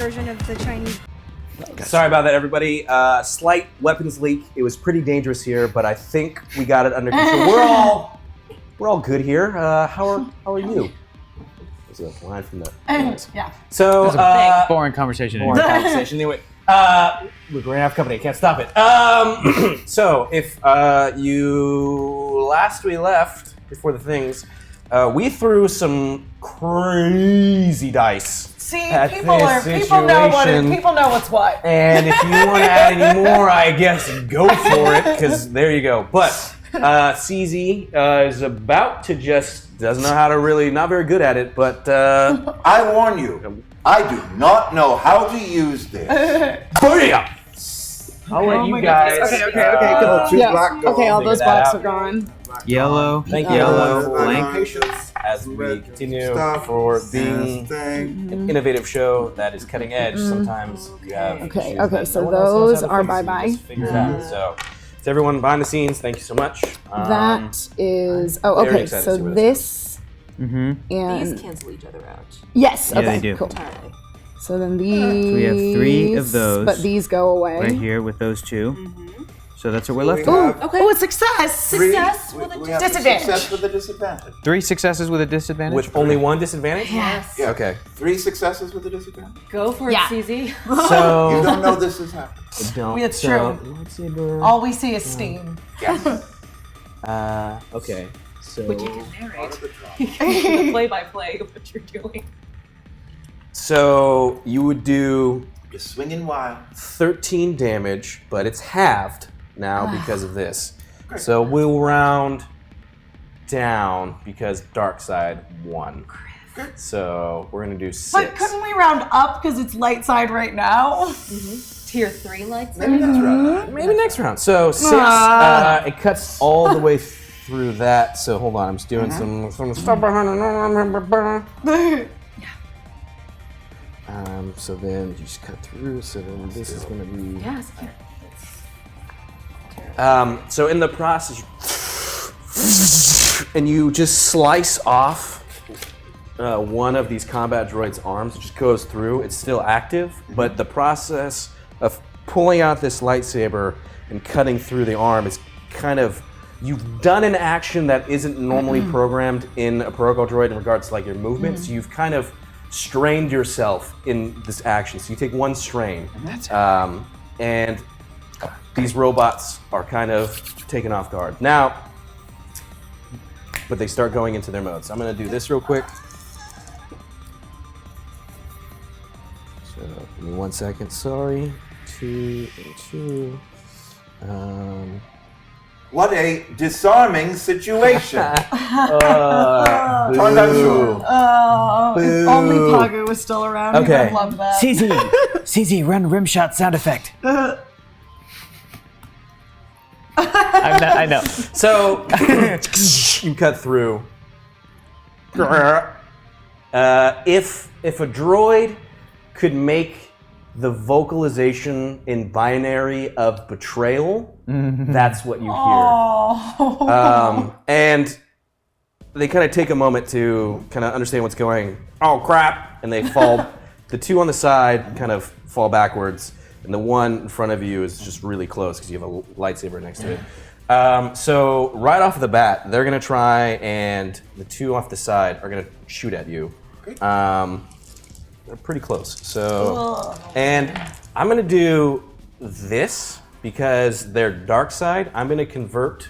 version of the Chinese. Sorry about that, everybody. Slight weapons leak. It was pretty dangerous here, but I think we got it under control. We're all good here. How are you? There's a line from the. Yeah. So boring conversation. Boring conversation. Anyway, we're going to have company. I can't stop it. So if you last we left before the things, we threw some crazy dice. See, people know what's what. And if you want to add any more, I guess go for it, because there you go. But CZ is about to doesn't know how to really, not very good at it, but I warn you, I do not know how to use this. Booyah! I'll let you guys. Okay, go. Okay, all those blocks are gone. Yellow. Thank you. Yellow. Blank. Patience. As we continue for being an innovative show that is cutting edge, sometimes you have Okay, issues that so no one else knows those how to are fix, and you bye-bye. just figure it out. So, to everyone behind the scenes, thank you so much. That is. Oh, very okay. excited So to see where this. Mm-hmm. And These cancel each other out. yes. Yeah, Okay. they do. Cool. Alright. So then these. We have 3 of those. But these go away. Right here with those 2. So that's what we're left We with. have Okay. Oh, a success! Success with a we have disadvantage. Success with a disadvantage. 3 successes with a disadvantage. With only one disadvantage? Yes. Yeah. Okay. 3 successes with a disadvantage. Go for it, Yeah. CZ. So. You don't know this has happened. Don't. It's so, true. lightsaber. All we see is steam. Yes. Okay. So. But you can narrate. You can do play-by-play of what you're doing. So you would do You're swinging wild. 13 damage, but it's halved now because of this. So we'll round down because dark side won. So we're gonna do 6. But couldn't we round up because it's light side right now? Tier 3 lightsaber. Maybe that's right. Maybe next round. So 6. It cuts all the way through that. So hold on, I'm just doing some stuff behind. So then you just cut through. So then this is gonna be. Yes. So in the process, and you just slice off one of these combat droids' arms. It just goes through. It's still active, but the process of pulling out this lightsaber and cutting through the arm is kind of, you've done an action that isn't normally programmed in a protocol droid in regards to like your movements. You've kind of strained yourself in this action. So you take one strain, and these robots are kind of taken off guard. Now, but they start going into their modes. I'm gonna do this real quick. So give me 1 second, sorry. 2 and 2. What a disarming situation. Turned out short. If only Pagu was still around. Okay. I'd love that. CZ, run rimshot sound effect. I know. So you cut through. If a droid could make the vocalization in binary of betrayal, that's what you hear. Oh. And they kind of take a moment to kind of understand what's going. Oh crap! And they fall. The 2 on the side kind of fall backwards, and the one in front of you is just really close because you have a lightsaber next to it. So right off the bat, they're gonna try, and the 2 off the side are gonna shoot at you. They're pretty close. So, and I'm gonna do this because they're dark side. I'm gonna convert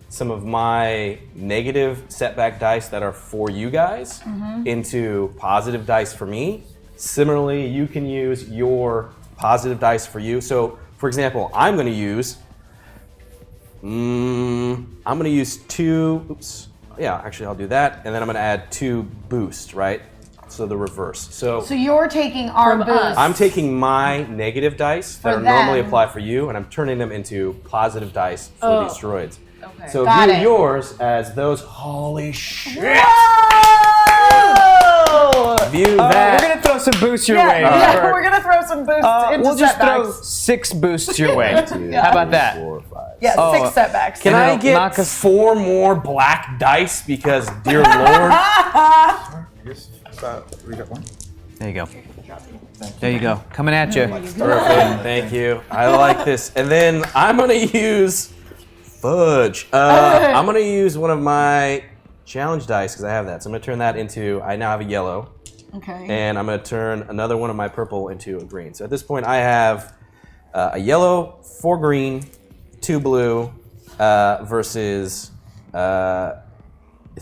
some of my negative setback dice that are for you guys into positive dice for me. Similarly, you can use your positive dice for you. So, for example, I'm gonna use 2, oops, yeah, actually I'll do that, and then I'm gonna add 2 boost, right? So the reverse. So you're taking our boost. I'm taking my negative dice that For are normally them. applied for you, and I'm turning them into positive dice for these droids. Okay. So Got view it. yours as those, holy shit! Whoa! View We're that. gonna throw some boosts your Yeah, way. yeah, we're gonna throw some boosts into We'll just throw setbacks. 6 boosts your way. How about that? 4, 5. Yeah, Oh, 6 setbacks. Can I get knock us- 4 more black dice because, dear lord? I guess we got one. There you go. There you go. Coming at you. Perfect. Thank you. I like this. And then I'm gonna use fudge. I'm gonna use one of my challenge dice because I have that. So I'm gonna turn that into. I now have a yellow. Okay. And I'm gonna turn another one of my purple into a green. So at this point, I have a yellow, 4 green, 2 blue, versus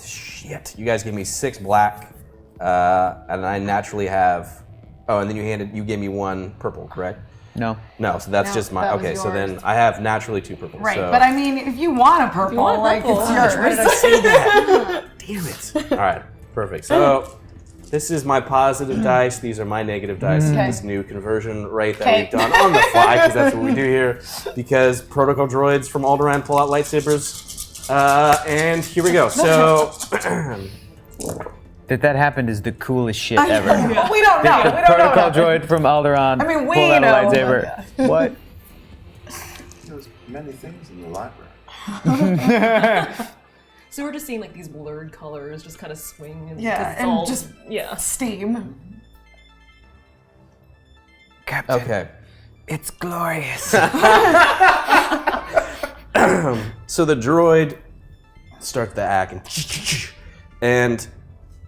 shit. You guys gave me 6 black, and I naturally have. Oh, and then you gave me 1 purple, correct? No. No, so that's No, just my. that was Okay, so yours. then I have naturally 2 purples. Right, so. but I mean, if you want a purple, like purple. it's yours. Why did I say that? Damn it. All right, perfect. So this is my positive dice. These are my negative dice. Okay. This new conversion rate that Okay. we've done on the fly, because that's what we do here. Because protocol droids from Alderaan pull out lightsabers. And here we go. So That happened is the coolest shit ever. We don't know. We don't Protocol know. droid from Alderaan I mean, we pulled out know a lightsaber. What? There's many things in the library. So we're just seeing like these blurred colors just kind of swing. And Yeah, it's and all, just steam. Captain, okay. it's glorious. So the droid starts the act and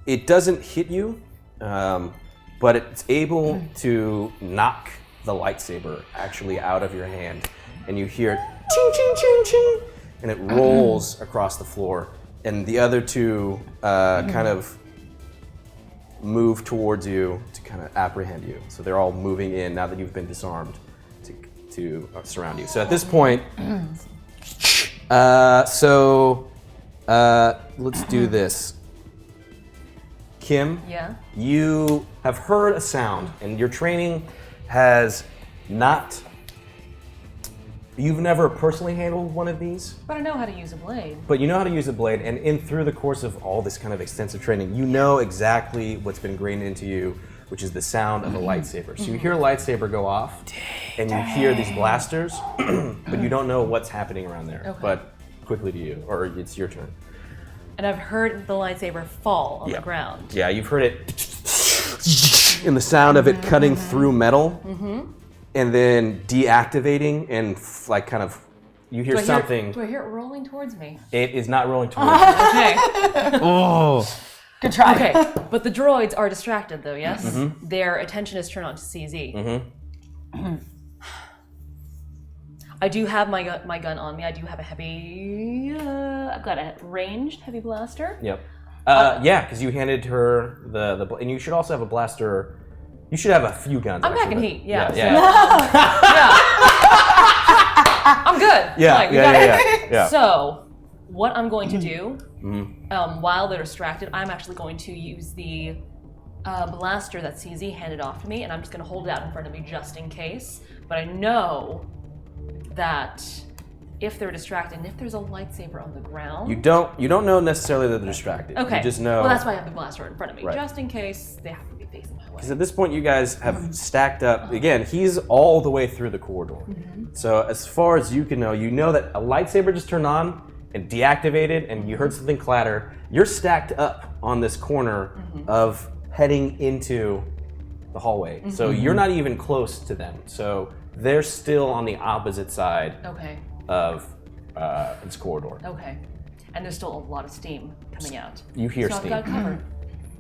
it doesn't hit you, but it's able to knock the lightsaber actually out of your hand, and you hear it ching ching ching ching, and it rolls across the floor, and the other 2 kind of move towards you to kind of apprehend you. So they're all moving in now that you've been disarmed to surround you. So at this point, let's do this. Kim, Yeah. you have heard a sound, and your training has not. You've never personally handled one of these, But I know how to use a blade. but you know how to use a blade, and through the course of all this kind of extensive training, you know exactly what's been ingrained into you, which is the sound of a lightsaber. So you hear a lightsaber go off, and you hear these blasters, but you don't know what's happening around there. Okay. But quickly to you, or it's your turn. And I've heard the lightsaber fall on the ground. Yeah, you've heard it in the sound of it cutting through metal, and then deactivating, and like kind of, you hear something. Do I hear it rolling towards me? It is not rolling towards you. Okay. Oh. Good try. Okay, but the droids are distracted though, yes? Their attention is turned on to CZ. I do have my gun on me. I do have a heavy, I've got a ranged heavy blaster. Yep. Yeah, because you handed her and you should also have a blaster. You should have a few guns. I'm back actually, in but- heat, yeah. Yeah. I'm good. Yeah, Like, we yeah, got yeah, it. yeah. So, what I'm going to do, while they're distracted, I'm actually going to use the blaster that CZ handed off to me, and I'm just going to hold it out in front of me just in case. But I know that if they're distracted, and if there's a lightsaber on the ground, You don't know necessarily that they're distracted. okay. You just know. Well, that's why I have the blaster in front of me, Right. just in case they have to be facing my way. Because at this point, you guys have stacked up. Again, he's all the way through the corridor. So as far as you can know, you know that a lightsaber just turned on and deactivated, and you heard something clatter. You're stacked up on this corner of heading into the hallway. So you're not even close to them. So they're still on the opposite side Okay. of this corridor. Okay. And there's still a lot of steam coming out. You hear so steam. I've got it covered.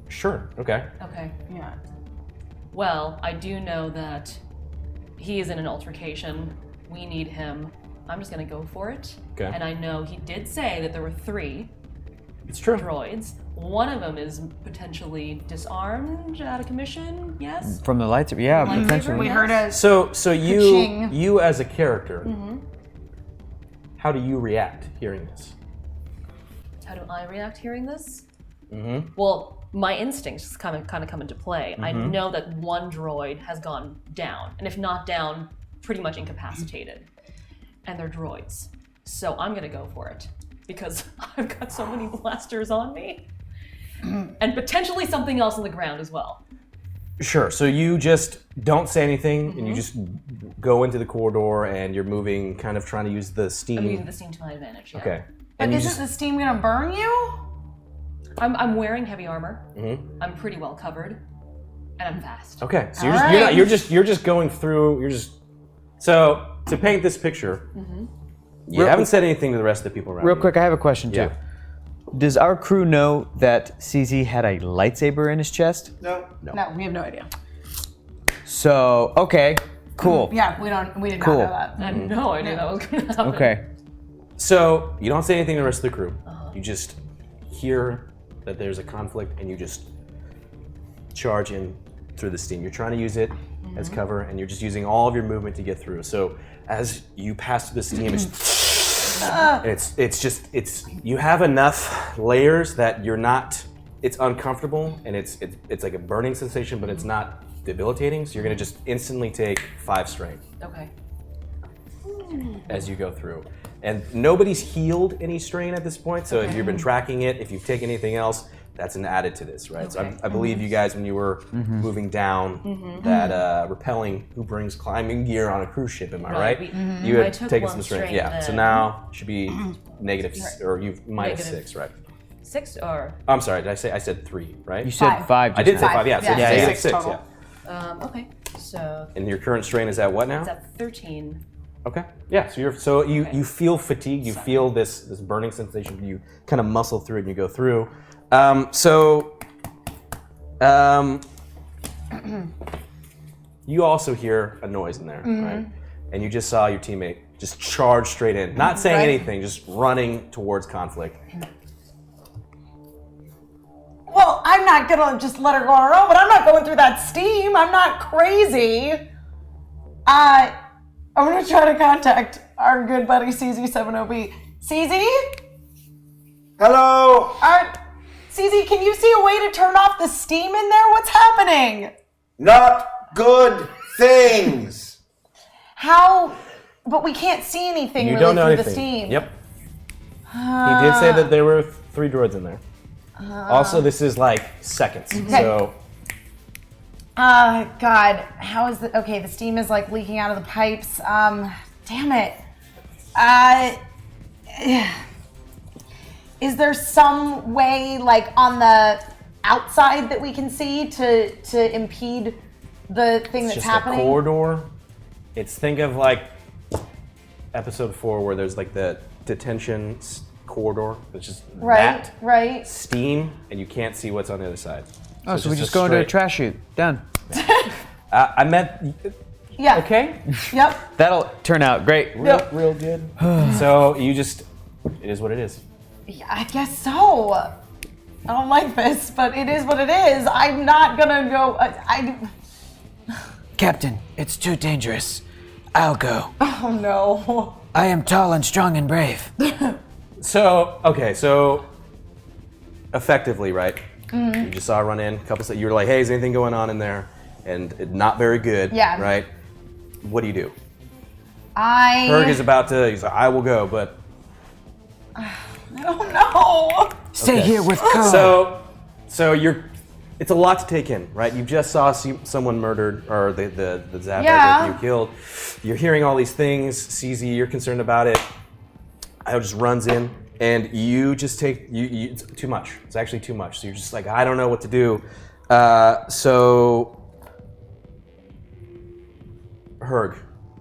Sure. Okay. Okay. Yeah. Well, I do know that he is in an altercation. We need him. I'm just gonna go for it. Okay. And I know he did say that there were 3 It's true. droids. One of them is potentially disarmed, out of commission. Yes. From the lightsaber, yeah, Lightsaber? potentially. We heard a So Ka-ching. you as a character, how do you react hearing this? How do I react hearing this? Well, my instincts kind of come into play. I know that one droid has gone down, and if not down, pretty much incapacitated. And they're droids. So I'm gonna go for it. Because I've got so many blasters on me. And potentially something else on the ground as well. Sure. So you just don't say anything, and you just go into the corridor, and you're moving, kind of trying to use the steam. I'm using the steam to my advantage, yeah. Okay. But And you isn't the steam gonna burn you? I'm wearing heavy armor. I'm pretty well covered. And I'm fast. Okay, so you're just going through. So to paint this picture, you haven't said anything to the rest of the people around. Real you. quick, I have a question too. Yeah. Does our crew know that CZ had a lightsaber in his chest? No. No, we have no idea. So, okay, cool. Yeah, we did Cool. not know that. I had no idea that was going to happen. Okay. So you don't say anything to the rest of the crew. You just hear that there's a conflict, and you just charge in through the steam. You're trying to use it as cover, and you're just using all of your movement to get through. So as you pass through the steam, it's you have enough layers that you're not. It's uncomfortable, and it's like a burning sensation, but it's not debilitating. So you're gonna just instantly take 5 strain Okay. as you go through. And nobody's healed any strain at this point, so if you've been tracking it, if you've taken anything else, that's an added to this, right? Okay. So I believe you guys, when you were moving down, that repelling who brings climbing gear on a cruise ship, am I right? You I had took taken one some strain. strain Yeah, so then. now it should be negative, or you've minus Negative. 6, right? 6 or? I'm sorry, I said 3, right? You said 5. I did say just now. 5, yeah, so Yeah, it's yeah, negative 6 6, total. yeah. Okay. So And your current strain is at what now? it's at 13. Okay. Yeah. So you feel fatigue. You feel this burning sensation. You kind of muscle through it and you go through. You also hear a noise in there, right? And you just saw your teammate just charge straight in, not saying Right. anything, just running towards conflict. Well, I'm not gonna just let her go on her own, but I'm not going through that steam. I'm not crazy. I'm gonna try to contact our good buddy CZ70B. CZ? Hello? CZ, can you see a way to turn off the steam in there? What's happening? Not good things. How? But we can't see anything You really don't know through anything. the steam. Yep. He did say that there were 3 droids in there. Also, this is like seconds. So God, how is the? Okay, the steam is like leaking out of the pipes. Damn it. Is there some way, like on the outside, that we can see to impede the thing it's that's just happening? a corridor. Think of like episode 4 where there's like the detention corridor. It's just that Right. steam, and you can't see what's on the other side. Oh, so we it's just go into a straight- trash chute. Done. I meant Yeah. okay, Yep. That'll turn out great. real good. So you just, it is what it is. Yeah, I guess so. I don't like this, but it is what it is. I'm not gonna go. Captain, it's too dangerous. I'll go. Oh no. I am tall and strong and brave. So effectively, right? You just saw her run in. You were like, "Hey, is anything going on in there?" And not very good. Yeah. Right. What do you do? I Berg is about to. He's like, "I will go," but don't know. Stay here with Code. So it's a lot to take in, right? You just saw someone murdered, or the Zap Yeah. that you killed. You're hearing all these things. CZ, you're concerned about it. I just runs in, and you just take it's too much. It's actually too much. So you're just like, I don't know what to do. So Herg,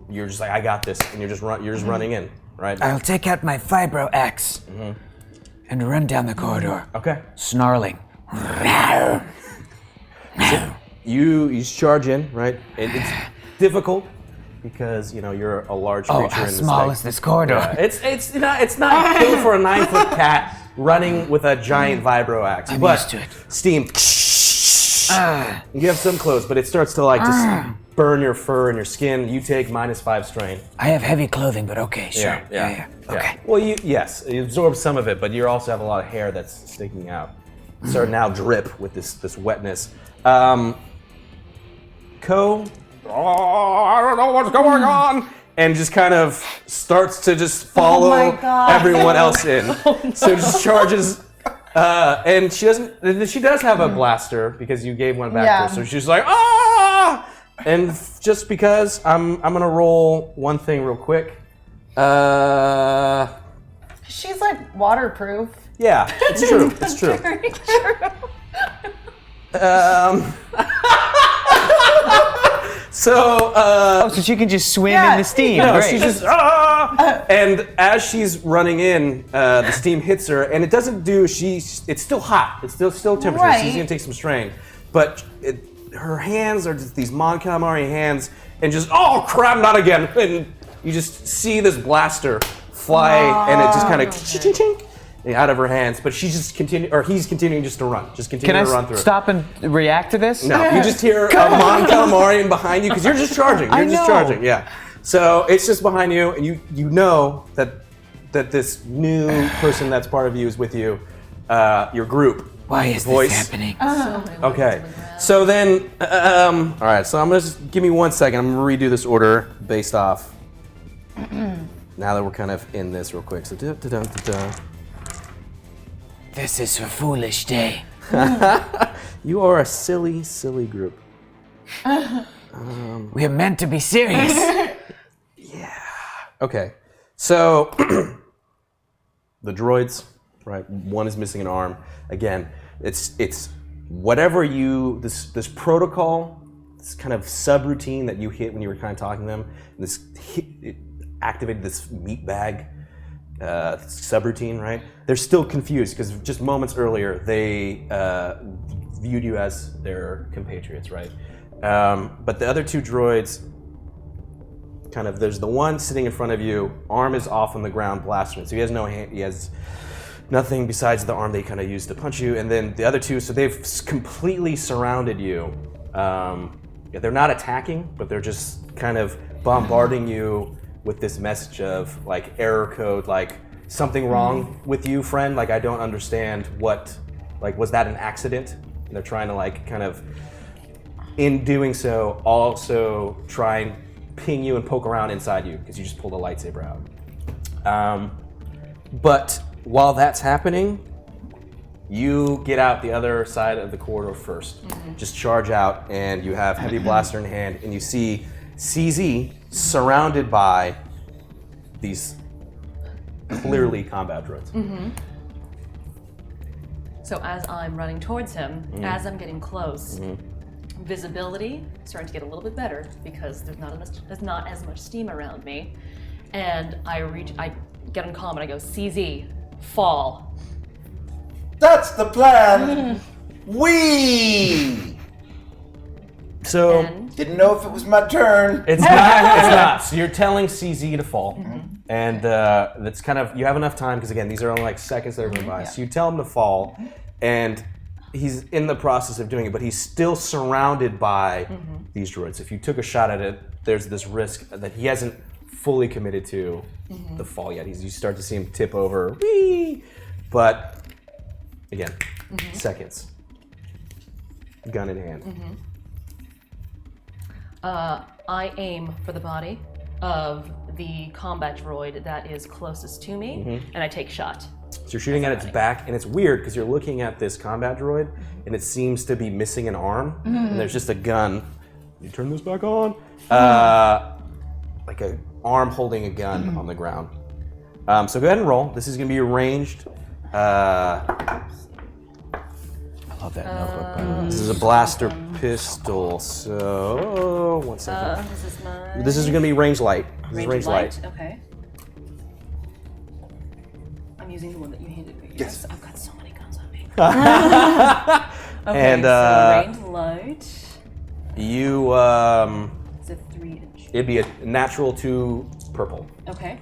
you're just like, I got this, and you're just running in, right? I'll take out my Vibro-axe and run down the corridor, Okay. snarling. You charge in, right? It's difficult because you're a large creature. Oh, how in small this is this corridor? It's not good for a 9-foot cat running with a giant vibro-axe. I'm but used to it. Steam. You have some clothes, but it starts to like just burn your fur and your skin. You take -5 strain. I have heavy clothing, but okay, sure. Yeah. Okay. Well, yes, you absorb some of it, but you also have a lot of hair that's sticking out. Starting now drip with this wetness. Ko, I don't know what's going on, and just kind of starts to just follow my God. everyone else in. So just charges, and she doesn't. She does have a blaster because you gave one back to Yeah. her. So she's like, ah! And just because I'm gonna roll one thing real quick. She's like waterproof. Yeah, it's true. It's true. Very true. So, So she can just swim in the steam. no, Great. she's just and as she's running in, the steam hits her, and it doesn't do. It's still hot. It's still temperature. Right. She's gonna take some strain, but her hands are just these Mon Calamari hands, and just crap, not again. And you just see this blaster fly, and it just kind of chink out of her hands. But she's just he's continuing just to run, Can I to run through. stop and react to this? No, you just hear a Mon Calamarian behind you because you're just charging. You're just charging, yeah. So it's just behind you, and you know that this new person that's part of you is with you, your group. Why is this happening? Okay. So then, all right. So I'm gonna give me 1 second. I'm gonna redo this order based off. Now that we're kind of in this real quick. So This is a foolish day. you are a silly, silly group. We are meant to be serious. Okay. So the droids, right? One is missing an arm. Again, it's whatever this protocol, this kind of subroutine that you hit when you were kind of talking to them. It activated this meat bag subroutine, right? They're still confused because just moments earlier they viewed you as their compatriots, right? But the other two droids, there's the one sitting in front of you, arm is off on the ground, blaster. So he has no hand, he has nothing besides the arm they kind of used to punch you. And then the other two, so they've completely surrounded you. They're not attacking, but they're just kind of bombarding you with this message of like error code, like something wrong with you, friend. Like I don't understand what, like was that an accident? And they're trying to like kind of, in doing so, also try and ping you and poke around inside you because you just pulled a lightsaber out. But while that's happening, you get out the other side of the corridor first. Just charge out, and you have heavy blaster in hand, and you see CZ surrounded by these clearly combat droids. So as I'm running towards him, as I'm getting close, visibility starting to get a little bit better because there's not as much steam around me, and I get on comm and I go, CZ, fall. That's the plan. We So And didn't know if it was my turn. it's not. So you're telling CZ to fall, and that's kind of, you have enough time because again, these are only like seconds that are going by. So you tell him to fall, and he's in the process of doing it, but he's still surrounded by these droids. If you took a shot at it, there's this risk that he hasn't fully committed to the fall yet. You start to see him tip over, whee! But again, seconds, gun in hand. I aim for the body of the combat droid that is closest to me, and I take shot. So you're shooting at its back, and it's weird because you're looking at this combat droid, and it seems to be missing an arm, and there's just a gun. You turn this back on, like an arm holding a gun on the ground. So go ahead and roll. This is going to be ranged. I love that notebook, by the way. This is a blaster pistol. So 1 second. This is going to be range light. This is range light. Okay. I'm using the one that you handed me. Yes. I've got so many guns on me. And so range light. you, It's a 3-inch. it'd be a natural 2 purple. Okay.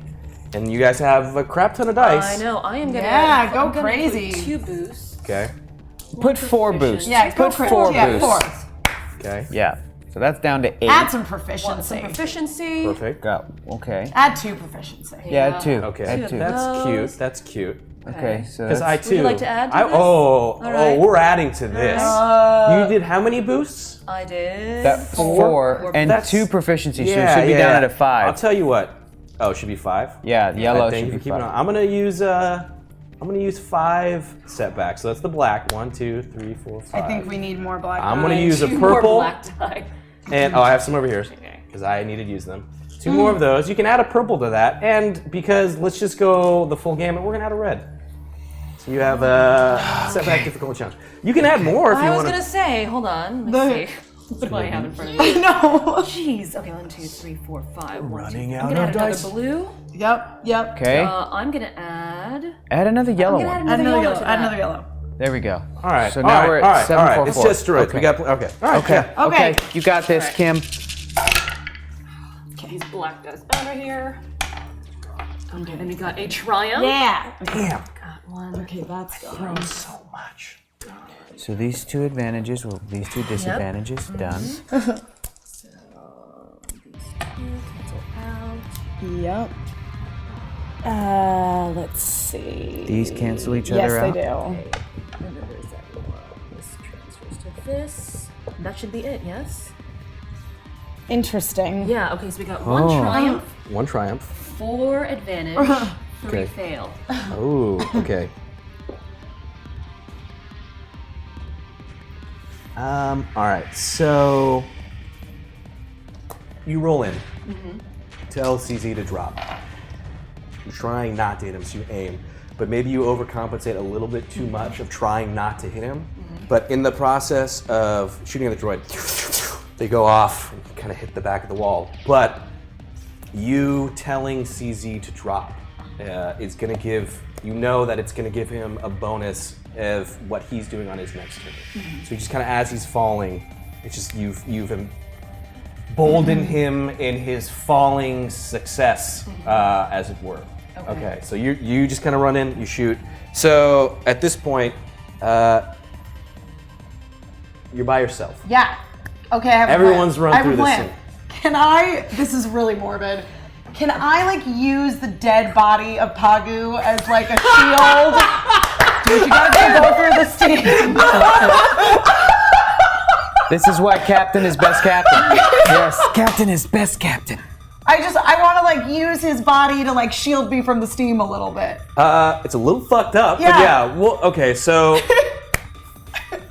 And you guys have a crap ton of dice. I know. I am gonna. Yeah, go I'm gonna crazy. Put 2 boosts. Okay. Put 4 boosts. Yeah, go Put for 4 it. Yeah, boosts. 4. Okay. Yeah. So that's down to 8. Add some Want proficiency. some proficiency. Perfect. Okay. Add 2 proficiency. Yeah, 2. Okay. Add 2. That's cute. Those. That's cute. Okay, so Because I that's, too. you like to add to this? Oh, right. we're adding to this. You did how many boosts? I did. that's 4 and That's- 2 proficiency, so it should be down at a 5. I'll tell you what. Oh, it should be 5. Yeah, yellow Thank should you be for keeping 5. on. I'm gonna use 5 setbacks. So that's the black. 1, 2, 3, 4, 5. I think we need more black. I'm gonna dice. use a 2 more purple, black die. and I have some over here because I need to use them. 2 more of those. You can add a purple to that, and because let's just go the full gamut, we're gonna add a red. So you have a setback difficulty challenge. You can add more if you I was want gonna say, hold on. Let's see. What do I have in front of me? I know. Jeez. Okay, 1, 2, 3, 4, 5. Running I'm out gonna of add another dice. blue. Yep. Okay. I'm gonna add. Add another yellow gonna one. add another yellow. Add another yellow. There we go. All right. So now we're at 744. It's just droids. We got okay. All right. Okay. yeah. Okay. You got this, Alright. Kim. These black guys out of here. Okay, then we got a triumph. Yeah. Damn. Got one. Okay, that's good. So much. So these two advantages, well, these two disadvantages, done. So these two cancel out. Yep. Let's see. These cancel each Yes, other out. they do. And then there's that one. This transfers to this. That should be it, yes? Interesting. Yeah, okay, so we got one Oh. triumph, One triumph. 4 advantage, 3 Okay. fail. Oh, okay. All right. So you roll in. Tell CZ to drop. You're trying not to hit him, so you aim. But maybe you overcompensate a little bit too much of trying not to hit him. But in the process of shooting at the droid, they go off and kind of hit the back of the wall. But you telling CZ to drop is going to give, you know that it's going to give him a bonus of what he's doing on his next turn. So just kind of as he's falling, it's just you've emboldened him in his falling success, as it were. Okay, so you just kind of run in, you shoot. So at this point, you're by yourself. Yeah. Okay, I have Everyone's a plan. run I have a through this plan. thing. Can I, this is really morbid, can I like use the dead body of Pagu as like a shield? Dude, you gotta go through the steam. This is why Captain is best captain. Yes, Captain is best captain. I want to like use his body to like shield me from the steam a little bit. It's a little fucked up, Yeah. but yeah. Well, okay, so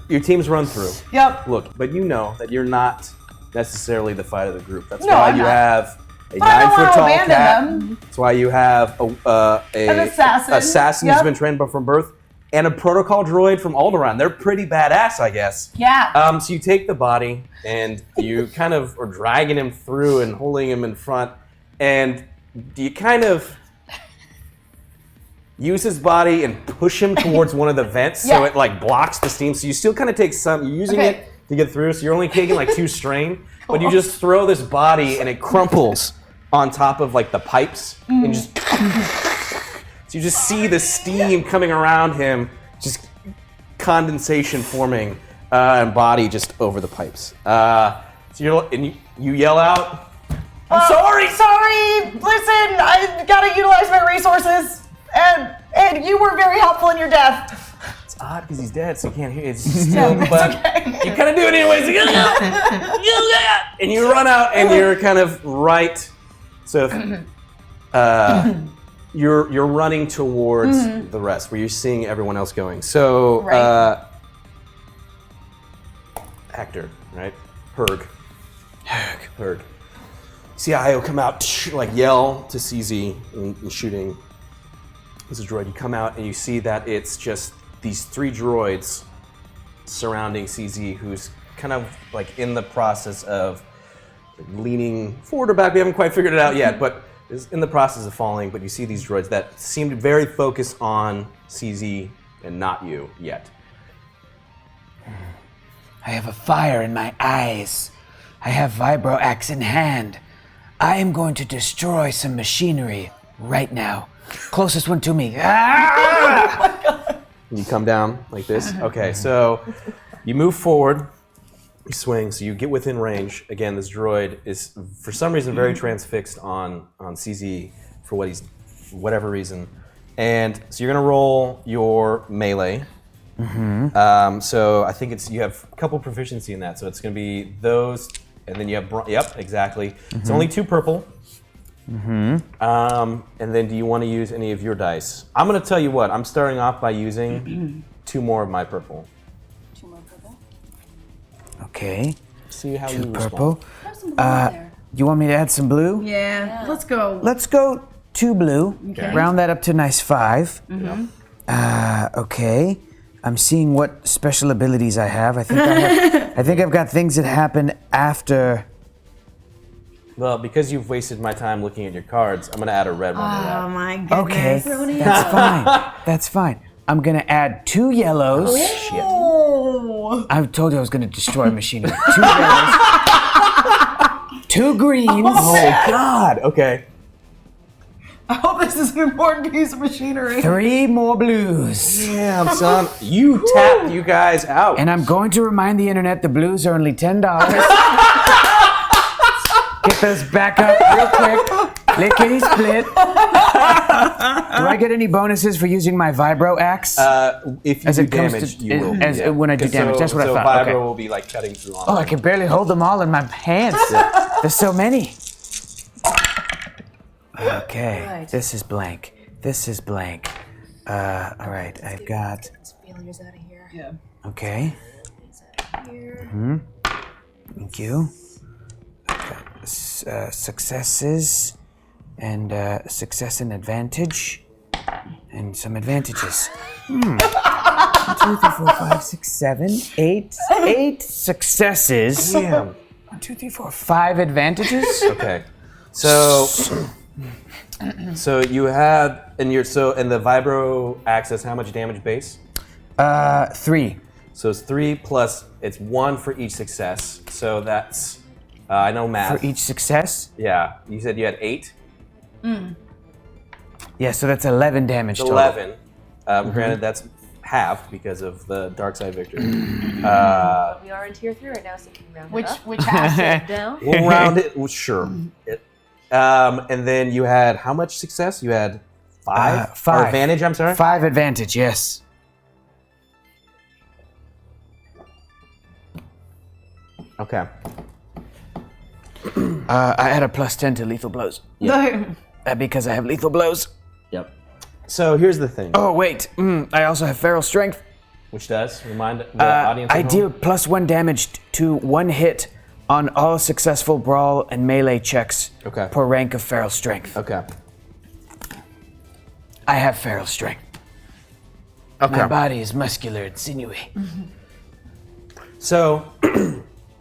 your team's run through. Yep. Look, but you know that you're not necessarily the fight of the group. That's No, why I'm you not. have a But I don't 9 foot wanna tall abandon cat. them. That's why you have an assassin. who's Yep. been trained from birth, and a protocol droid from Alderaan. They're pretty badass, I guess. Yeah. So you take the body and you kind of are dragging him through and holding him in front, and you kind of use his body and push him towards one of the vents so Yeah. it like blocks the steam. So you still kind of take some, you're using Okay. it to get through, so you're only taking like 2 strain, but you just throw this body and it crumples on top of like the pipes and just so you just see the steam coming around him, just condensation forming and body just over the pipes. So you yell out, "I'm sorry!" Sorry. Listen, I gotta utilize my resources, and you were very helpful in your death. It's odd because he's dead, so you can't hear it. It's still, but okay. you kind of do it anyways. And you run out, and you're kind of right. So you're running towards the rest, where you're seeing everyone else going. So Right. actor, right? Herg. See Io come out, like yell to CZ and shooting. This is Droid. You come out and you see that it's just these 3 droids surrounding CZ, who's kind of like in the process of leaning forward or back. We haven't quite figured it out yet, but is in the process of falling. But you see these droids that seemed very focused on CZ and not you yet. I have a fire in my eyes. I have Vibro-axe in hand. I am going to destroy some machinery right now. Closest one to me. Ah! You come down like this. Okay, so you move forward, you swing, so you get within range. Again, this droid is, for some reason, very transfixed on CZ for whatever reason. And so you're gonna roll your melee. So I think you have a couple proficiency in that. So it's gonna be those, and then you have, yep, exactly. It's only 2 purple. And then do you want to use any of your dice? I'm going to tell you what, I'm starting off by using 2 more of my purple. 2 more purple. Okay, See how 2 you purple. There's some blue in there. You want me to add some blue? Yeah. Let's go. Let's go 2 blue. Okay. Round that up to a nice 5. respond. Okay. I'm seeing what special abilities I have. I think I've got things that happen after. Well, because you've wasted my time looking at your cards, I'm gonna add a red one to that. Oh my goodness. Okay, that's fine. That's fine. I'm gonna add 2 yellows. Oh. I told you I was gonna destroy machinery. 2 yellows. 2 greens. Oh God. Okay. I hope this is an important piece of machinery. 3 more blues. Damn, son. You tapped you guys out. And I'm going to remind the internet the blues are only $10. Get those back up real quick. Lickety split. Do I get any bonuses for using my Vibro-axe? If you As do it comes damage, to- you will. as- when I do damage, that's what I thought, So Vibro okay. will be like cutting through on Oh, I can barely hold them all in my hands. There's so many. Okay, Right. this is blank. This is blank. All right, I've got. Failures out of here. Yeah. Okay, Here. thank you. Successes and success and advantage, and some advantages. 1, 2, 3, 4, 5, 6, 7, 8. 8 successes. Damn. 1, 2, 3, 4, 5 advantages. Okay. So you have and the vibro access how much damage base? 3. So it's 3 plus it's 1 for each success. So that's I know math. For each success? Yeah. You said you had 8? Yeah, so that's 11 damage total. 11. Granted that's halved because of the dark side victory. We are in tier 3 right now, so you can round it up. Which has it? Down. We'll round it. Well, sure. And then you had how much success? You had 5? 5. Or advantage, I'm sorry? 5 advantage, yes. Okay. I had a +10 to lethal blows. Because I have lethal blows. Yep. So here's the thing. Oh, wait. I also have feral strength. Which does remind the audience. I at deal home? +1 damage to 1 hit on all successful brawl and melee checks Okay. per rank of feral strength. Okay. I have feral strength. Okay. My body is muscular and sinewy. So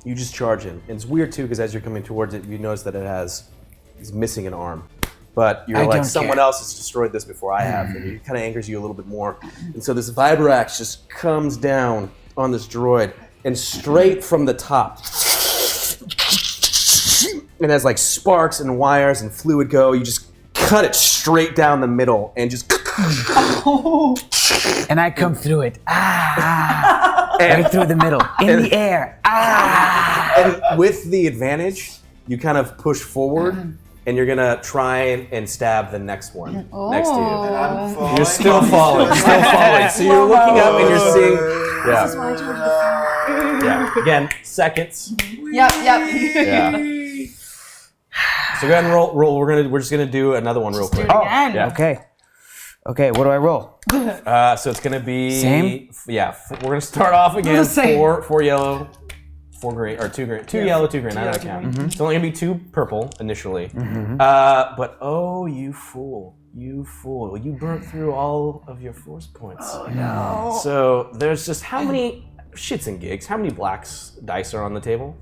you just charge in. And it's weird too because as you're coming towards it, you notice that it's missing an arm. But you're I like, don't someone care. else has destroyed this before I have, and it kind of angers you a little bit more. And so this Vibro-axe just comes down on this droid, and straight from the top, and as like sparks and wires and fluid go, you just cut it straight down the middle, and just And I come through it. Right through the middle. In the air. And with the advantage, you kind of push forward, and you're gonna try and stab the next one next to you. You're still falling, So you're looking up and you're seeing. This is why I told you before. Yeah. Again, seconds. Yep. Yeah. So go ahead and roll. We're just gonna do another one real quick. Oh, Again. Yeah. Okay, what do I roll? So it's gonna be Same? Yeah. We're gonna start off again. The same. 4 yellow, 4 green, or 2 green, 2 yellow, 2 green. I don't count. It's only gonna be 2 purple initially. But oh, you fool! You burnt through all of your force points. Oh no! So there's just how many shits and gigs? How many blacks dice are on the table?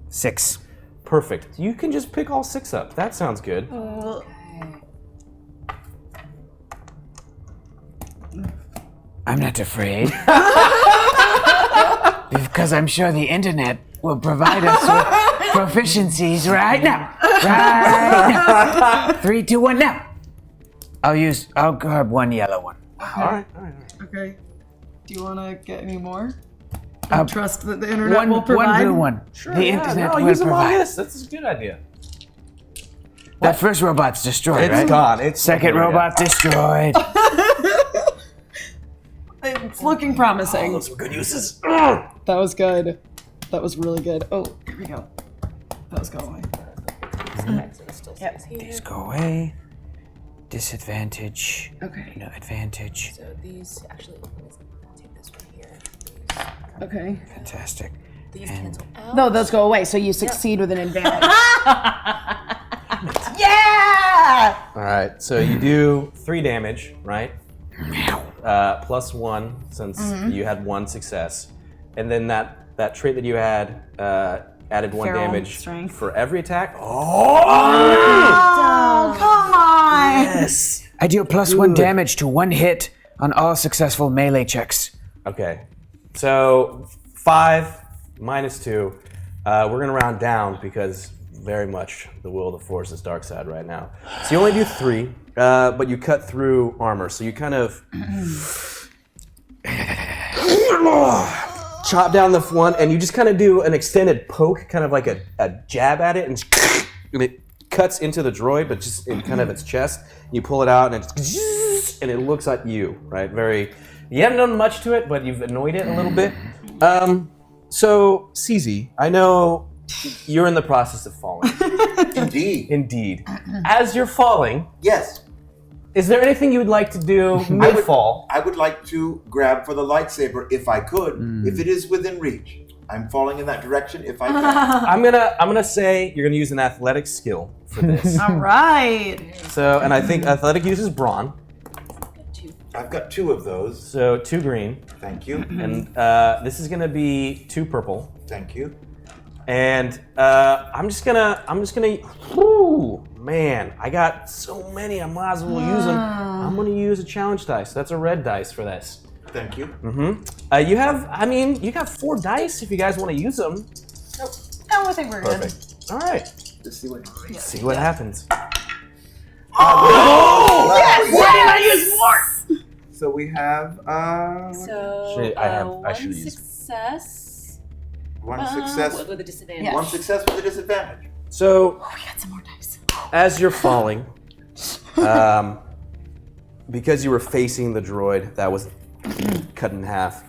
6. Perfect. You can just pick all 6 up. That sounds good. I'm not afraid. Because I'm sure the internet will provide us with proficiencies right now. Right now. 3, 2, 1, now. I'll grab 1 yellow one. All right. Okay. Do you want to get any more? I trust that the internet One will provide. blue one. Sure. The yeah, internet no, will use them on provide. this. That's a good idea. That first robot's destroyed, It's right? gone. It's Second robot destroyed. It's looking promising. Those were good uses. That was good. That was really good. Oh, here we go. That was going away. These go away. Disadvantage. Okay. No advantage. So these actually, I'll take this one here. Okay. Fantastic. These And- cancel out. No, those go away, so you succeed with an advantage. Yeah! All right. So you do 3 damage, right? +1 since you had 1 success, and then that trait that you had added 1 Feral damage strength. for every attack. Oh, come on! Yes. I deal +1 damage to 1 hit on all successful melee checks. Okay, so 5 minus 2. We're gonna round down because very much the will of the Force is dark side right now. So you only do 3, but you cut through armor. So you kind of chop down the one, and you just kind of do an extended poke, kind of like a jab at it, and it cuts into the droid, but just in kind of its chest. You pull it out, and it looks at you, right? You haven't done much to it, but you've annoyed it a little bit. So, CZ, I know you're in the process of falling. Indeed. As you're falling, Yes. is there anything you would like to do mid-fall? I would like to grab for the lightsaber if I could, if it is within reach. I'm falling in that direction if I can. I'm gonna say you're gonna use an athletic skill for this. All right. So, and I think athletic uses brawn. I've got 2 of those. So 2 green, Thank you. and this is gonna be 2 purple. Thank you. And I'm just gonna. Whew, man, I got so many. I might as well use them. I'm gonna use a challenge dice. That's a red dice for this. Thank you. You got 4 dice if you guys want to use them. No, I think we're good. Perfect. All right. Let's see what. See what happens. So we have So I should use. success. 1 success. With a disadvantage. Yes. 1 success with a disadvantage. So We got some more dice. as you're falling, because you were facing the droid that was cut in half,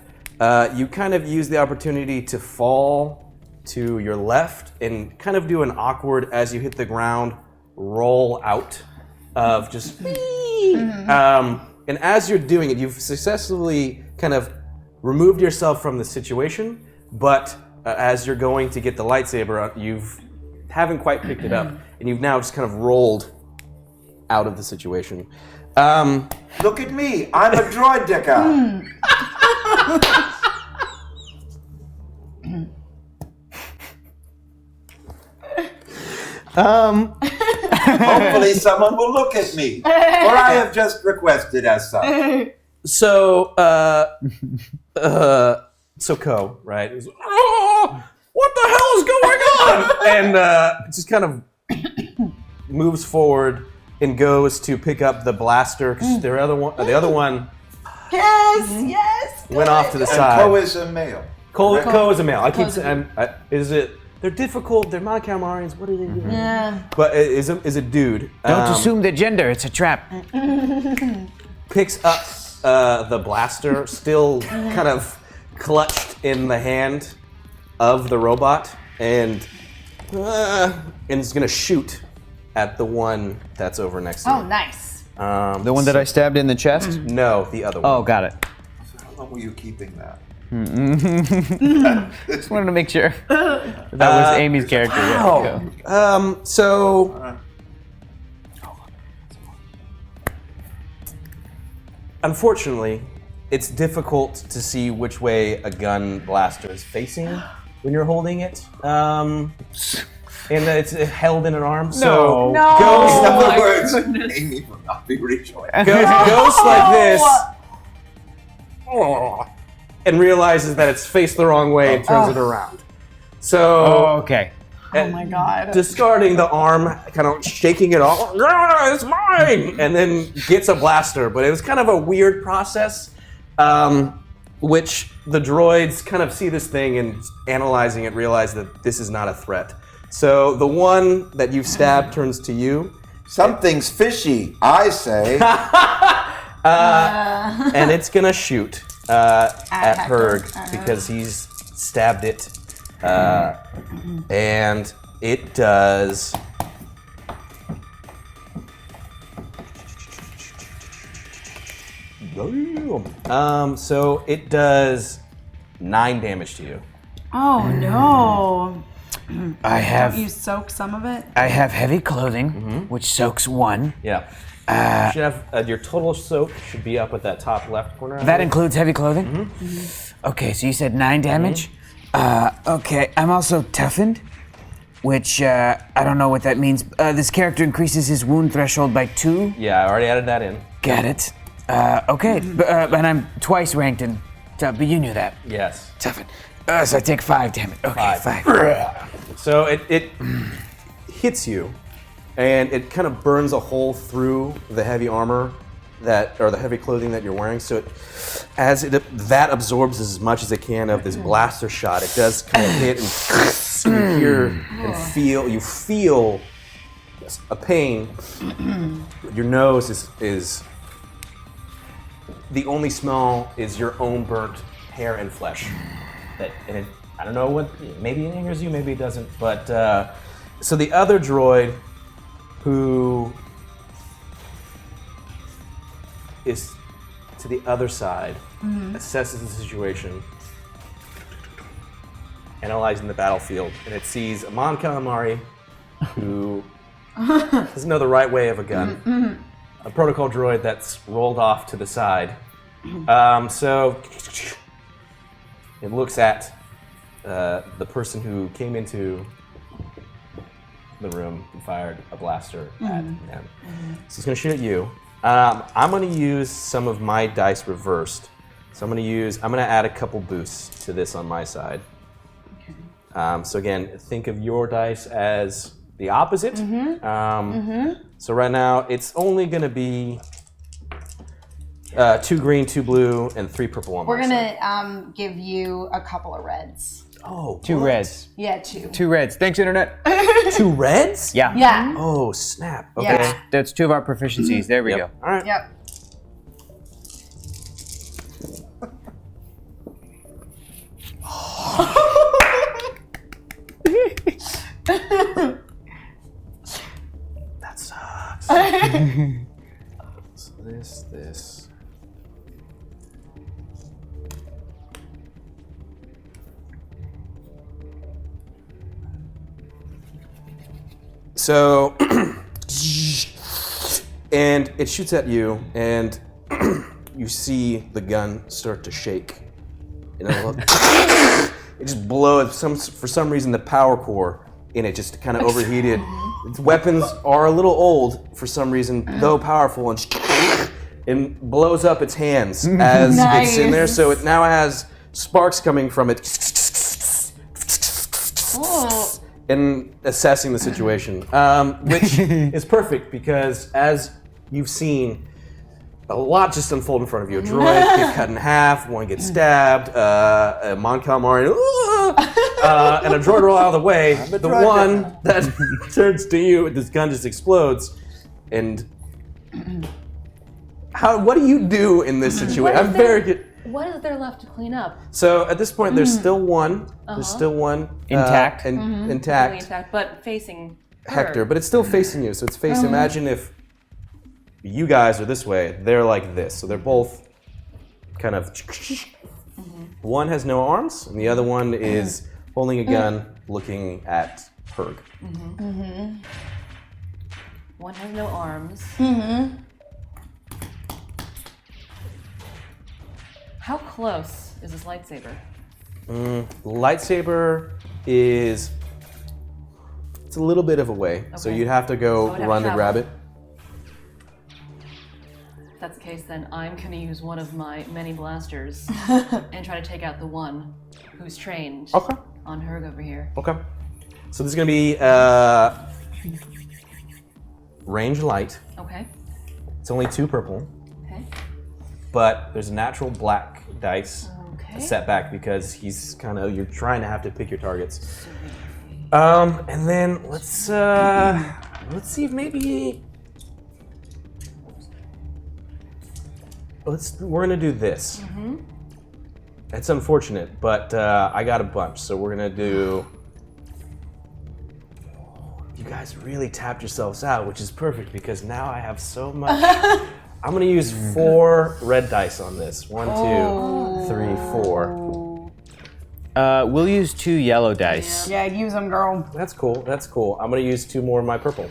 you kind of use the opportunity to fall to your left and kind of do an awkward, as you hit the ground, roll out of just. And as you're doing it, you've successfully kind of removed yourself from the situation, but as you're going to get the lightsaber, you haven't quite picked it up, and you've now just kind of rolled out of the situation. Look at me. I'm a droid decker. Hopefully someone will look at me. For I have just requested as such. So, Ko, right? Is, what the hell is going on? And just kind of moves forward and goes to pick up the blaster because the other one Yes. went off to the And side. Ko is a male. Ko is a male. I keep Ko's a saying, is it? They're difficult. They're not Calamarians. What are they doing? Yeah. But is a dude. Don't assume the gender, it's a trap. Picks up the blaster, still kind of clutched in the hand of the robot, and is gonna shoot at the one that's over next to Oh, him. nice. The one that I stabbed in the chest? No, the other one. Oh, got it. How long were you keeping that? Just wanted to make sure. That was Amy's character. Yeah, go. So unfortunately, it's difficult to see which way a gun blaster is facing when you're holding it. And it's held in an arm. So No. goes, In Oh other my words, goodness. Amy will not be rejoiced. goes like this. And realizes that it's faced the wrong way and turns it around. So Okay. Oh my god. discarding the arm, kind of shaking it off. "Ah, it's mine! And then gets a blaster. But it was kind of a weird process, which the droids kind of see this thing and analyzing it, realize that this is not a threat. So the one that you've stabbed turns to you, Something's fishy, I say. and it's gonna shoot at Hector. Herg because he's stabbed it. And it does. So it does 9 damage to you. Oh no. I You have soak some of it? heavy clothing, which soaks 1. Yeah. You should have your total soak should be up at that top left corner. That includes heavy clothing? Okay, so you said 9 damage? Okay, I'm also toughened, which I don't know what that means. This character increases his wound threshold by 2. Yeah, I already added that in. Got it. Okay, and I'm twice ranked in tough, but you knew that. Yes. Toughened. So I take 5 damage. Okay, 5. So it hits you, and it kind of burns a hole through the heavy armor or the heavy clothing that you're wearing. So that absorbs as much as it can of this blaster shot. It does kind of hit, and you hear and feel a pain. Your nose is the only smell is your own burnt hair and flesh. I don't know what, maybe it angers you, maybe it doesn't, but so the other droid who is to the other side assesses the situation, analyzing the battlefield, and it sees a Mon Calamari who doesn't know the right way of a gun, a protocol droid that's rolled off to the side. So it looks at the person who came into the room and fired a blaster at him. So he's going to shoot at you. I'm going to use some of my dice reversed. So I'm going to add a couple boosts to this on my side. So again, think of your dice as the opposite. So right now, it's only going to be 2 green, 2 blue, and 3 purple on We're my side. gonna give you a couple of reds. Oh, 2 what? reds. Yeah, 2. 2 reds. Thanks, Internet. 2 reds? Yeah. Yeah. Oh, snap. Okay. Yeah. That's 2 of our proficiencies. There we Yep. go. All right. Yep. That sucks. So this. So, and it shoots at you, and you see the gun start to shake. And it just blows. For some reason, the power core in it just kind of overheated. Its weapons are a little old for some reason, though powerful, and blows up its hands as it's in there. So it now has sparks coming from it. And assessing the situation, which is perfect because as you've seen, a lot just unfold in front of you. A droid get cut in half, one gets stabbed, a Mon Calamari, and a droid roll out of the way. The one that turns to you, this gun just explodes. And what do you do in this situation? I'm very good. What is there left to clean up? So at this point, there's still one. There's still one Intact. Intact. Really intact, but facing Hector, her. but it's still facing you. So it's facing. Imagine if you guys are this way, they're like this. So they're both kind of. One has no arms, and the other one is holding a gun, looking at Herg. One has no arms. How close is this lightsaber? Lightsaber is. It's a little bit of a way, so Okay. you'd have to go So I'd have run to to grab it. travel. If that's the case, then I'm going to use one of my many blasters and try to take out the one who's trained Okay. on Herg over here. Okay. So this is gonna be range light. Okay. It's only 2 purple, Okay. but there's a natural black dice Okay. setback because he's kind of you're trying to have to pick your targets. And then let's see if maybe we're gonna do this. It's unfortunate, but I got a bunch, so we're gonna do. You guys really tapped yourselves out, which is perfect because now I have so much. I'm gonna use 4 red dice on this. 1, 2, 3, 4. We'll use 2 yellow dice. Yeah, use them, girl. That's cool. That's cool. I'm gonna use 2 more of my purple.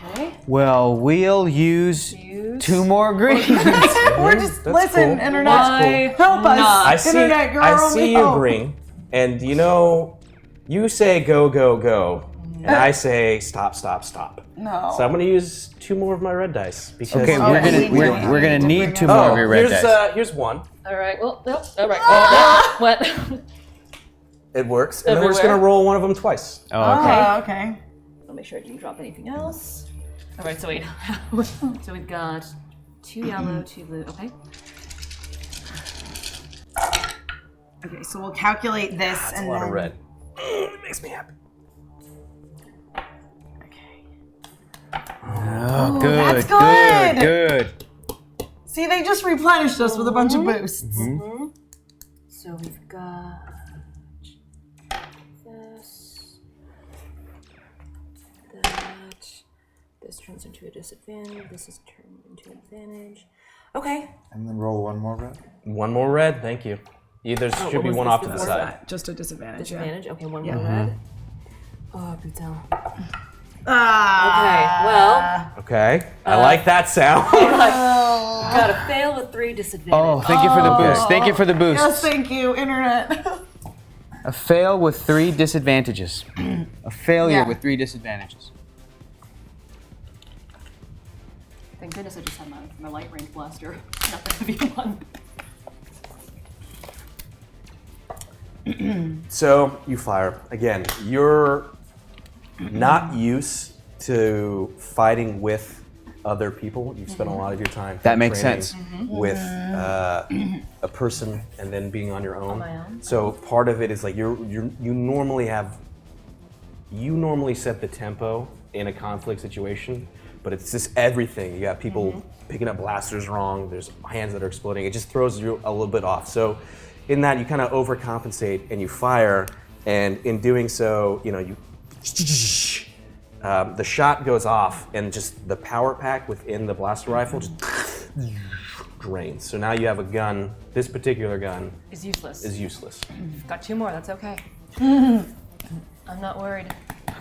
Okay. Well, we'll use 2 more greens. We're just listen, cool. internet. Why Help us. not? Internet, you're our I only see you hope. green, and you know, you say go, go, go, and I say stop, stop, stop. No. So I'm gonna use 2 more of my red dice because Okay, we're gonna need 2 Oh, more of your red here's dice. here's one. All right. Well, nope. All right. Oh, what? It works, and then we're just Everywhere? gonna roll one of them twice. Oh, okay. Oh, okay. I'll make sure I didn't drop anything else. All right. So wait. So we've got 2 yellow, 2 blue. Okay. Okay, so we'll calculate this That's and a lot then of red. It makes me happy. Okay. Oh, good, that's good. good. See, they just replenished us with a bunch of boosts. So we've got this, that. This turns into a disadvantage. This is turned into an advantage. Okay. And then roll one more red. One more red, thank you. There should what be was one this off to the before side. Just a disadvantage. Disadvantage. Okay. One more red. Oh, putain. Ah. Okay. Well, Okay, I like that sound. got a fail with 3 disadvantage. Oh, thank you for the boost. Thank you for the boost. Yes, thank you, internet. A fail with 3 disadvantages. A failure Yeah. with 3 disadvantages. Thank goodness I just had my light range blaster, not the heavy one. So you fire again. You're not used to fighting with other people. You've spent a lot of your time. That makes training sense. With a person and then being on your own. On my own. So part of it is like you normally set the tempo in a conflict situation, but it's just everything. You got people picking up blasters wrong. There's hands that are exploding. It just throws you a little bit off. So in that, you kind of overcompensate and you fire, and in doing so, you know, the shot goes off, and just the power pack within the blaster rifle just drains. So now you have a gun. This particular gun Is useless. is useless. Got 2 more. That's okay. I'm not worried.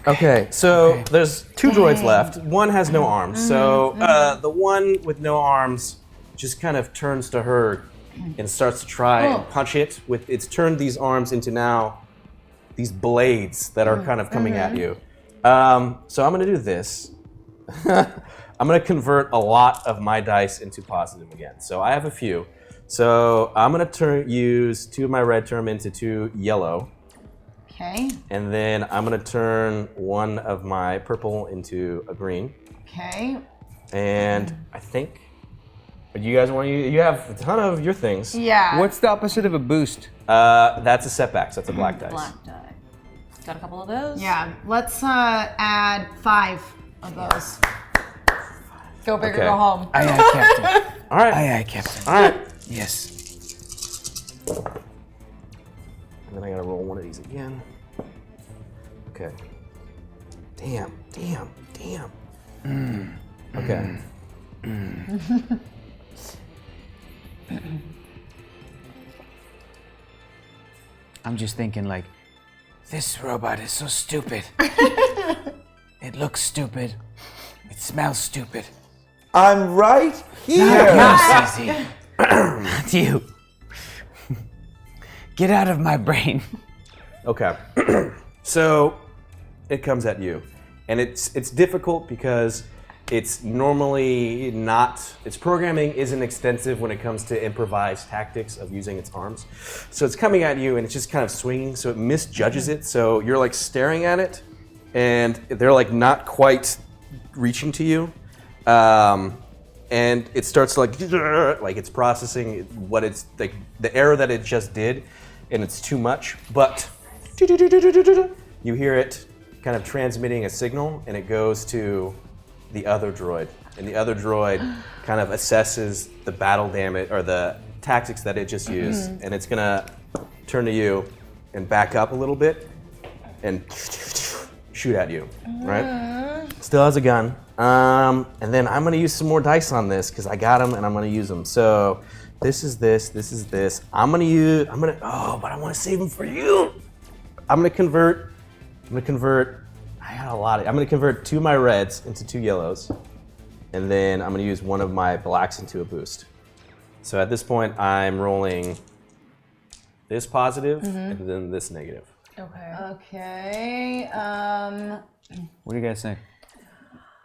Okay, so there's 2 droids left. One has no arms. So the one with no arms just kind of turns to her and starts to try and punch it with. It's turned these arms into now these blades that are kind of coming at you. So I'm gonna do this. I'm gonna convert a lot of my dice into positive again. So I have a few. So I'm gonna use 2 of my red, turn them into 2 yellow. Okay. And then I'm gonna turn 1 of my purple into a green. Okay. And I think, you guys want you have a ton of your things. Yeah. What's the opposite of a boost? That's a setback, so that's a black dice. Black die. Got a couple of those. Yeah. Let's add 5 of those. Go big or Okay. go home. Aye, aye, Captain. All right. Aye, aye, Captain. All right. Yes. And then I gotta roll one of these again. Okay. Damn. Okay. I'm just thinking, like, this robot is so stupid. It looks stupid. It smells stupid. I'm right here. Not you, Susie. Not you. Get out of my brain. Okay. So it comes at you, and it's difficult because it's normally not. Its programming isn't extensive when it comes to improvised tactics of using its arms. So it's coming at you, and it's just kind of swinging. So it misjudges it. So you're like staring at it, and they're like not quite reaching to you. And it starts to like it's processing what it's like the error that it just did, and it's too much. But you hear it kind of transmitting a signal, and it goes to the other droid, and the other droid kind of assesses the battle damage or the tactics that it just used, and it's gonna turn to you and back up a little bit and shoot at you, right? Still has a gun. And then I'm gonna use some more dice on this because I got them and I'm gonna use them. So this is this, this is this. But I wanna save them for you. I'm gonna convert. I got a lot of. I'm gonna convert 2 of my reds into 2 yellows, and then I'm gonna use 1 of my blacks into a boost. So at this point, I'm rolling this positive and then this negative. Okay. Okay. What do you guys think?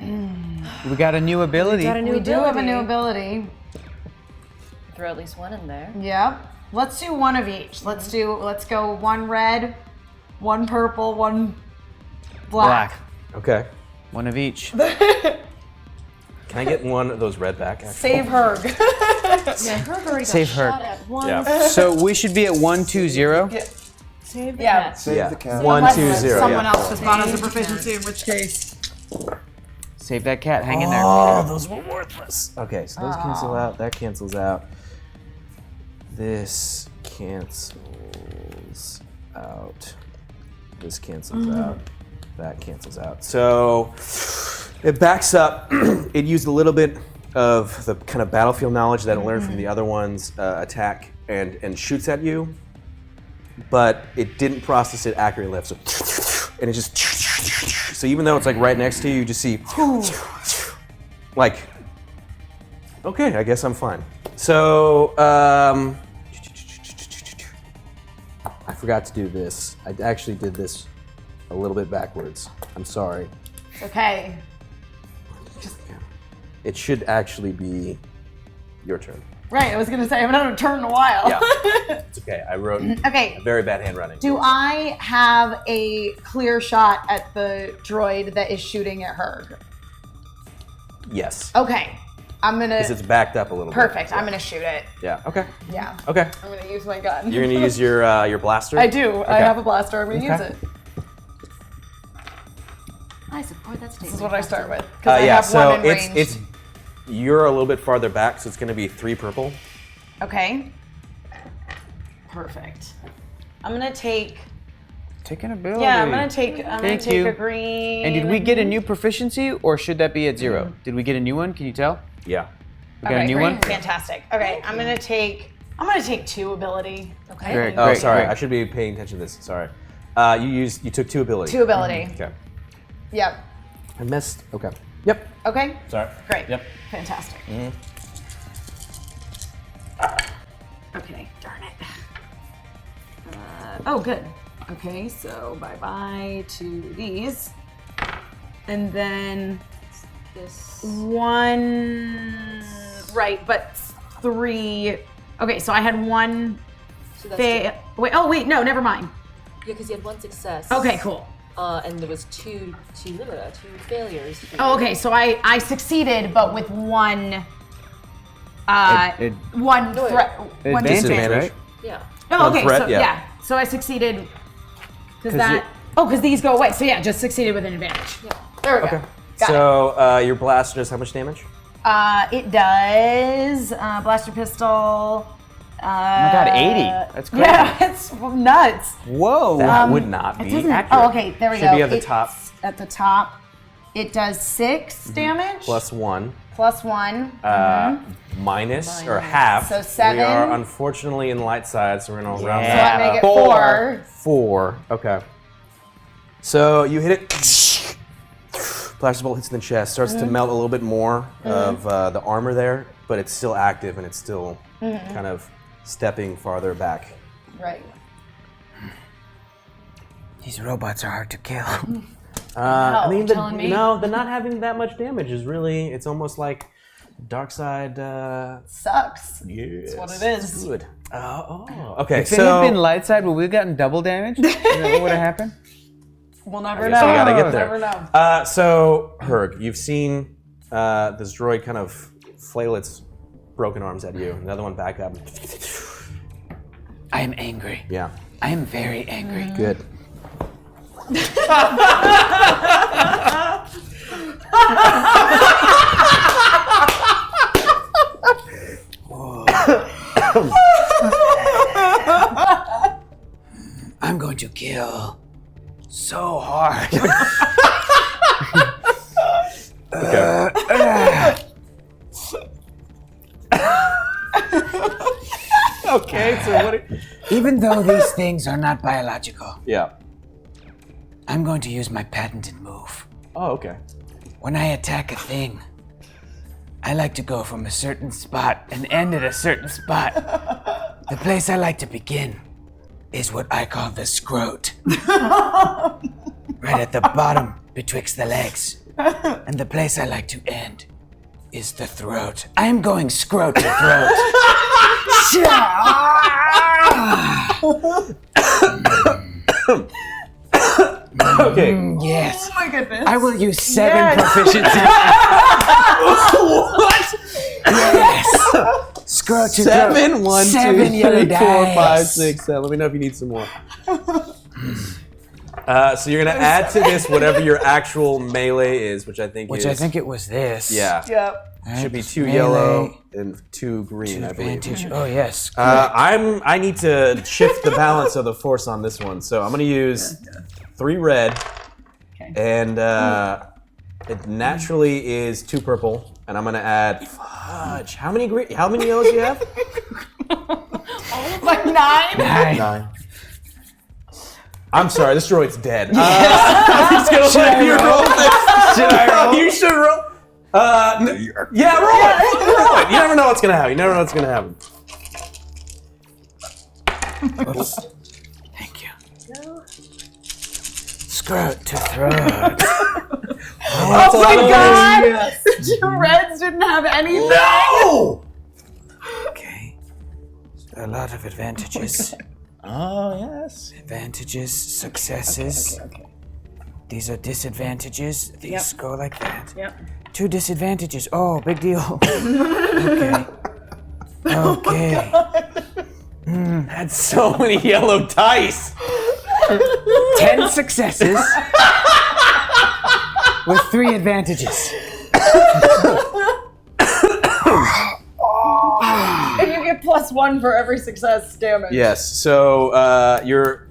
We got a new ability. We do have a new ability. Throw at least 1 in there. Yep. Let's do 1 of each. Let's go 1 red, 1 purple, 1 black. Okay. 1 of each. Can I get 1 of those red back? Actually? Save Herg. Yeah, Herb already Save got her. shot at once. Yeah. So we should be at 1, 2, 0. Save the Yeah. cat. Save the cat. 1, Unless 2, 0. someone yeah. else just bought us a proficiency, in which case. Save that cat. Hang in there. Oh, those were worthless. Okay, so those cancel out. That cancels out. This cancels out. This cancels out. That cancels out. So it backs up. It used a little bit of the kind of battlefield knowledge that it learned from the other one's attack and shoots at you, but it didn't process it accurately enough. So, and it just. So even though it's like right next to you, you just see. Like, okay, I guess I'm fine. So, I forgot to do this. I actually did this a little bit backwards. I'm sorry. Okay. It should actually be your turn. Right, I was gonna say I haven't had a turn in a while. Yeah. It's okay. I wrote Okay. very bad handwriting. Do I have a clear shot at the droid that is shooting at her? Yes. Okay. I'm gonna. Because it's backed up a little Perfect. bit. I'm gonna shoot it. Yeah. Okay. Yeah. Okay. I'm gonna use my gun. You're gonna use your blaster? I do. I Okay. have a blaster. I'm gonna use Okay. it. I support that statement. This is what I start with. Because I Yeah. have So one in range. it's you're a little bit farther back, so it's gonna be 3 purple. Okay. Perfect. I'm gonna take. Take an ability. Yeah, I'm gonna take Thank you. a green. And did we get a new proficiency, or should that be at 0? Did we get a new one? Can you tell? Yeah. We got a new one? Fantastic. Okay, I'm gonna take 2 ability. Okay. Great, Oh, great, sorry. great. I should be paying attention to this. Sorry. You took 2 ability. 2 ability. Okay. Yep. I missed. Okay. Yep. Okay. Sorry. Great. Yep. Fantastic. Okay, darn it. Oh, good. Okay, so bye-bye to these. And then This. 1, right, but 3. Okay, so I had 1 So that's fail. Wait, oh, wait, no, never mind. Yeah, because you had 1 success. Okay, cool. And there was two failures. Oh, okay, so I succeeded, but with 1, It- 1 threat. One Advantage, Disadvantage. right? Yeah. Oh, One okay, threat, so yeah. yeah. So I succeeded. Because 'Cause that. it- because these go away. So yeah, just succeeded with an advantage. Yeah. There we go. Okay. Got it. So your blaster does how much damage? It does. Blaster pistol. Oh my god, 80. That's crazy. Yeah, it's nuts. Whoa. That would not It be doesn't. accurate. Oh, okay. There we Should go. be at the It's top. At the top. It does 6 damage. Plus 1. Plus 1. Minus or half. So 7. We are unfortunately in light side, so we're gonna round So that I make it up. 4. 4. Okay. So you hit it. Blaster bolt hits in the chest. Starts to melt a little bit more of the armor there, but it's still active and it's still kind of stepping farther back. Right. These robots are hard to kill. I mean, you're telling me? no, the not having that much damage is really. It's almost like dark side. Sucks. Yes. what it is. Good. Okay. If it so had been light side, would we have gotten double damage? Is that what would have happened? We'll never guess know. we gotta get there. Never know. So, Herg, you've seen this droid kind of flail its broken arms at you. Another one back up. I am angry. Yeah. I am very angry. Good. I'm going to kill so hard. Okay. Okay. So what? Even though these things are not biological, Yeah. I'm going to use my patented move. Oh, okay. When I attack a thing, I like to go from a certain spot and end at a certain spot. The place I like to begin is what I call the scrot. Right at the bottom betwixt the legs. And the place I like to end is the throat. I'm going scrot to throat. Okay. Yes. Oh my goodness. I will use 7 Yes. proficiency. What? Yes. Scrot to throat. 7, 1, 2, 7 yellow 3, 4, 5, dice. 6, 7. Let me know if you need some more. So you're gonna add to this whatever your actual melee is, which I think Which I think it was this. Yeah. Yep. Should be 2 Melee. yellow and 2 green, I believe. Advantage. Oh yes. I need to shift the balance of the force on this one, so I'm gonna use 3 red, and it naturally is 2 purple, and I'm gonna add fudge. How many green? How many yellows do you have? Like 9? 9. I'm sorry, this droid's dead. I'm just gonna let you roll this. Should I roll? You should roll. Yeah, roll it. Roll it. You never know what's gonna happen. You never know what's gonna happen. Thank you. Scrot to throat. Oh my god! Your reds didn't have anything. No! Okay. A lot of advantages. Oh yes. Advantages, successes. Okay. These are disadvantages. These go like that. Yep. 2 disadvantages. Oh, big deal. Okay. Okay. That's so many yellow dice. 10 successes with 3 advantages. And you get +1 for every success damage. Yes. So your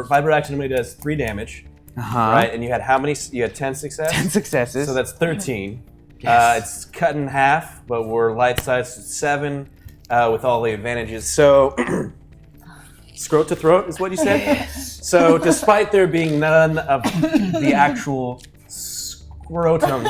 Vibro-axe only does 3 damage, right? And you had how many? You had 10 success. 10 successes. So that's 13. Yes. It's cut in half, but we're life size 7 with all the advantages. So scrot to throat is what you said? Yes. So despite there being none of the actual scrotum,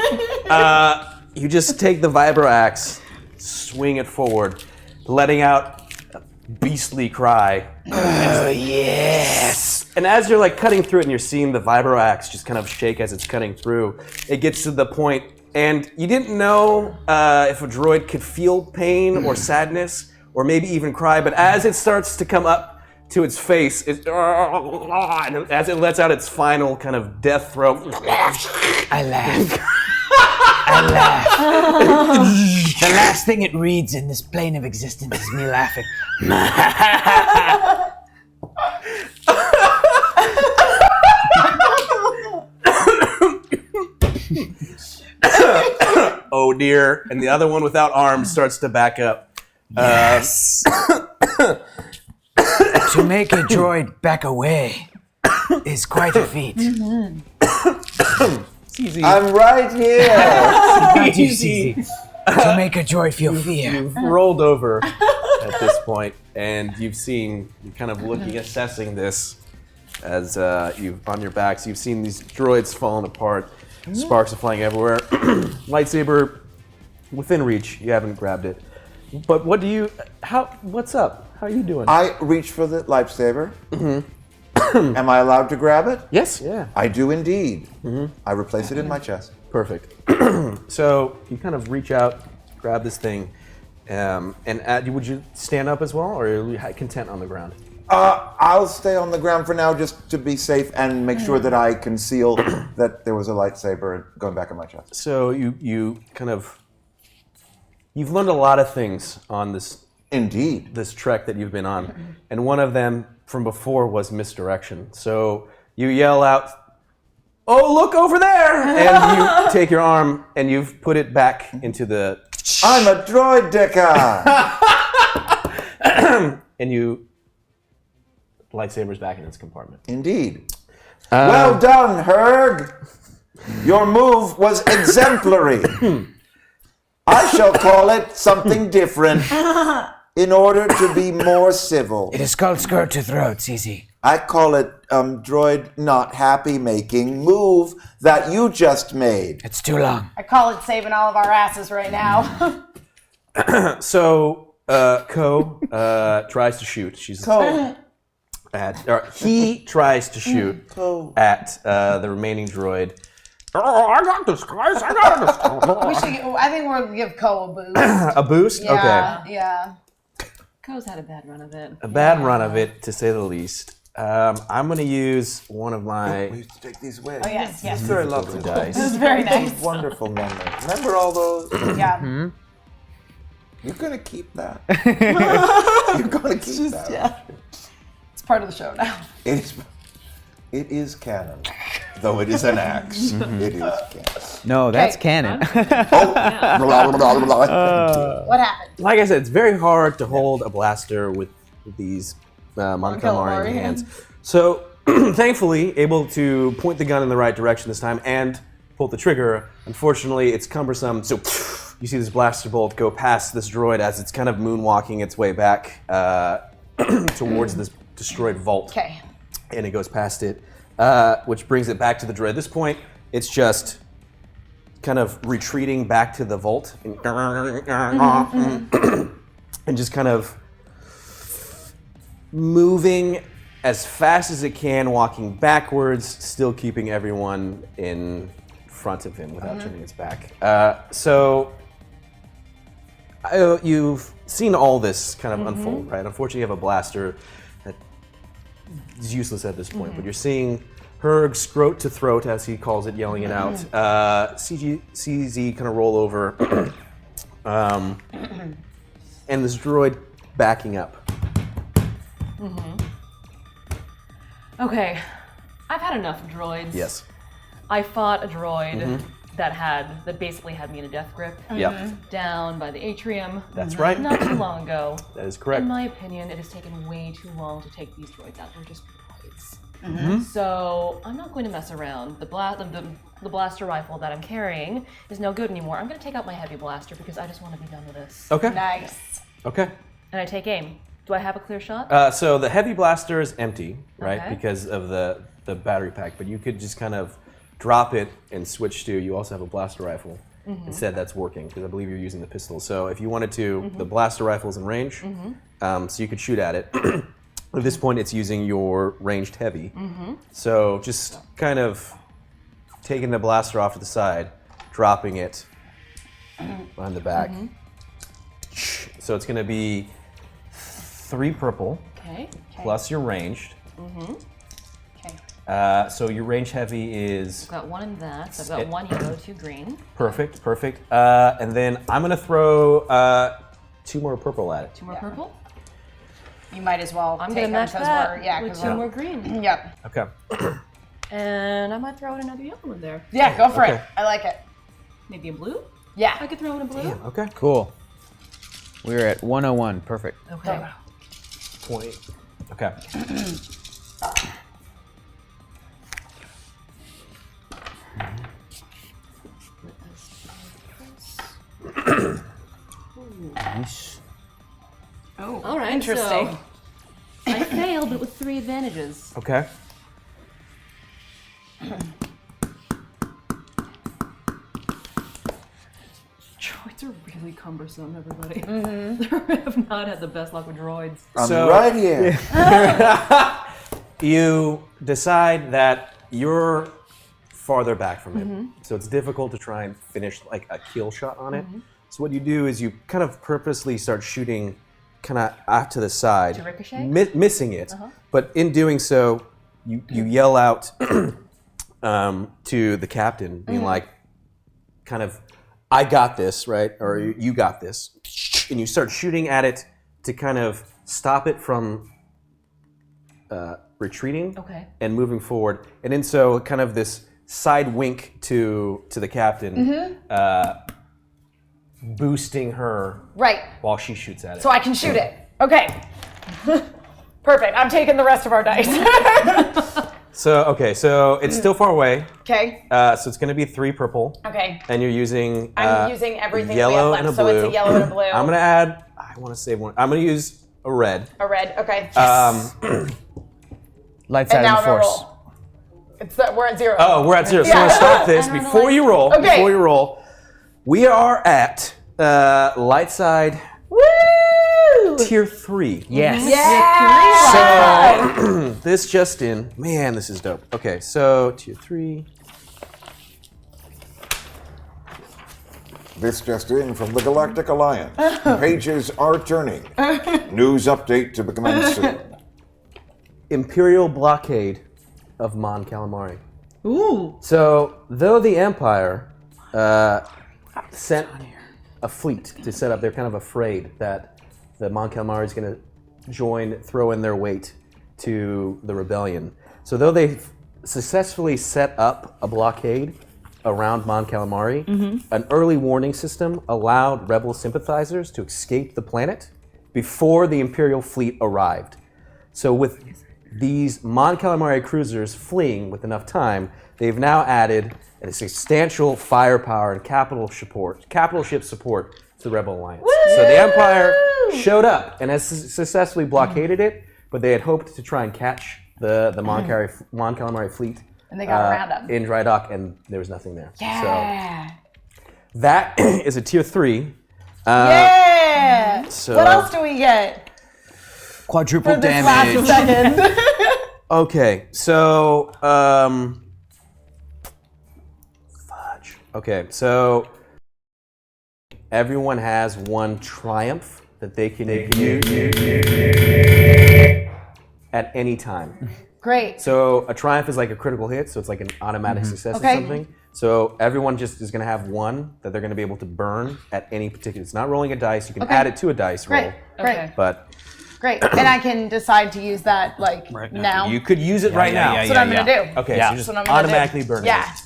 you just take the Vibro-axe, swing it forward, letting out a beastly cry. Oh, yes. And as you're like cutting through it and you're seeing the Vibro-axe just kind of shake as it's cutting through, it gets to the point, and you didn't know if a droid could feel pain or sadness or maybe even cry, but as it starts to come up to its face, and as it lets out its final kind of death throat, I laugh. I laugh. The last thing it reads in this plane of existence is me laughing. oh dear, and the other one without arms starts to back up. Yes. To make a droid back away is quite a feat. It's easy. I'm right here. Not easy. To make a droid feel fear. You've rolled over at this point, and you're kind of looking, assessing this as you've on your backs. You've seen these droids falling apart. Sparks are flying everywhere. Lightsaber within reach. You haven't grabbed it. But what's up? How are you doing? I reach for the lightsaber. Am I allowed to grab it? Yes. Yeah. I do indeed. I replace it in my chest. Perfect. So you kind of reach out, grab this thing, and would you stand up as well, or are you content on the ground? I'll stay on the ground for now just to be safe and make sure that I conceal that there was a lightsaber going back in my chest. So you've learned a lot of things on this trek that you've been on, and one of them from before was misdirection. So you yell out, "Oh, look over there!" and you take your arm and you've put it back into the... I'm a droid dicker! and you... lightsaber's back in its compartment. Indeed. Well done, Herg! Your move was exemplary. I shall call it something different. in order to be more civil. It is called skirt to throat, easy. I call it droid not happy making move that you just made. It's too long. I call it saving all of our asses right now. So, Ko tries to shoot. He tries to shoot at the remaining droid. Oh, I got this, guys. I got this. I think we'll give Ko a boost. A boost? Yeah, Okay. yeah. Ko's had a bad run of it. A bad run of it, to say the least. I'm going to use one of We my used to take these away. Oh, yes, yes. Very lovely dice. This is very nice. Wonderful memory. Remember all those? Yeah. You're gonna keep that. You're gonna keep that. Yeah. It's part of the show now. It is canon, though it is an axe. It is canon. No, that's Okay. canon. What happened? Like I said, it's very hard to hold a blaster with these Mon Calamari hands. So, thankfully, able to point the gun in the right direction this time and pull the trigger. Unfortunately, it's cumbersome, so you see this blaster bolt go past this droid as it's kind of moonwalking its way back towards this destroyed vault. Okay. And it goes past it, which brings it back to the droid. At this point, it's just kind of retreating back to the vault and just kind of moving as fast as it can, walking backwards, still keeping everyone in front of him without turning its back. You've seen all this kind of unfold, right? Unfortunately, you have a blaster that is useless at this point, but you're seeing Herg scrote to throat, as he calls it, yelling it out. CZ kind of roll over, and this droid backing up. Okay, I've had enough droids. Yes. I fought a droid that basically had me in a death grip. Yep. Down by the atrium. That's right. Not too long ago. That is correct. In my opinion, it has taken way too long to take these droids out. They're just droids. So I'm not going to mess around. The blaster rifle that I'm carrying is no good anymore. I'm going to take out my heavy blaster because I just want to be done with this. Okay. Nice. Okay. And I take aim. Do I have a clear shot? So the heavy blaster is empty, right? Okay. Because of the battery pack, but you could just kind of drop it and switch to, you also have a blaster rifle. Instead, that's working, because I believe you're using the pistol. So if you wanted to, the blaster rifle's in range, so you could shoot at it. At this point, it's using your ranged heavy. So just kind of taking the blaster off to the side, dropping it behind the back. So it's going to be 3 purple, Okay. plus your ranged. Okay. So your range heavy is I've got one in that. So I've got 1 yellow, 2 green. perfect. And then I'm going to throw 2 more purple at it. 2 more purple. You might as well I'm take gonna them match because that we're with 'cause 2 we're- more green. Yep. Okay. And I might throw in another yellow in there. Yeah, go for it. Okay. I like it. Maybe a blue? Yeah. I could throw in a blue. Okay. Cool. We're at 101. Perfect. Okay. Point. Okay. Nice. Oh, All right. interesting. So I failed, but with 3 advantages. Okay. Droids are really cumbersome, everybody. I have not had the best luck with droids. I'm So- right here. You decide that you're farther back from it, so it's difficult to try and finish like a kill shot on it. So what you do is you kind of purposely start shooting kind of off to the side, To ricochet? missing it. But in doing so, you yell out to the captain, being like, kind of, I got this, right? Or you got this. And you start shooting at it to kind of stop it from retreating Okay. and moving forward. And in so, kind of this side wink to the captain, boosting her Right. while she shoots at it. So I can shoot it. Okay. Perfect. I'm taking the rest of our dice. So it's still far away. Okay. So it's going to be 3 purple. Okay. And you're using I'm using everything yellow we have and a left, so blue. it's a yellow and a blue. I'm going to add I want to save one. I'm going to use a red. A red. Okay. Light side and now of the I'm gonna force. roll. It's that we're at 0. Oh, we're at 0. So Yeah. I'm going to start this before you roll. Okay. Before you roll, we are at light side Woo! tier 3. Yes. Yeah. So this just in. Man, this is dope. Okay, so tier 3. This just in from the Galactic Alliance. Pages are turning. News update to commence soon. Imperial blockade of Mon Calamari. Ooh. So, though the Empire sent a fleet to set up, they're kind of afraid that the Mon Calamari is going to throw in their weight to the rebellion. So, though they've successfully set up a blockade around Mon Calamari, an early warning system allowed rebel sympathizers to escape the planet before the Imperial fleet arrived. So, with these Mon Calamari cruisers fleeing with enough time, they've now added a substantial firepower and capital ship support to the Rebel Alliance. Woo! So the Empire showed up and has successfully blockaded it, but they had hoped to try and catch the Mon Calamari fleet. And they got around them. In dry dock, and there was nothing there. Yeah. So that is a tier 3. Yeah. So What else do we get Quadruple for this last damage. second? okay, so fudge. Okay, so everyone has one triumph that they can use at any time. Great. So a triumph is like a critical hit, so it's like an automatic success Okay. or something. So everyone just is going to have one that they're going to be able to burn at any particular. It's not rolling a dice. You can Okay. add it to a dice roll, Great. Great. Okay. but Great. And I can decide to use that like now. you could use it right now. That's what I'm gonna do. Okay, Yeah. so just That's what I'm gonna automatically do. burn Yeah. it.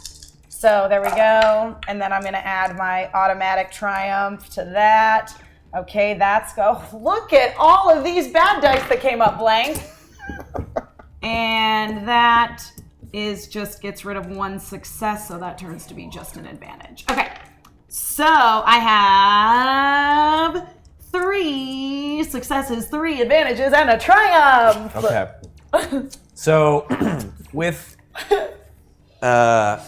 So there we go. And then I'm gonna add my automatic triumph to that. Okay, that's go. Look at all of these bad dice that came up blank. And that is just gets rid of one success, so that turns to be just an advantage. Okay, so I have 3 successes, 3 advantages, and a triumph. Okay. So with I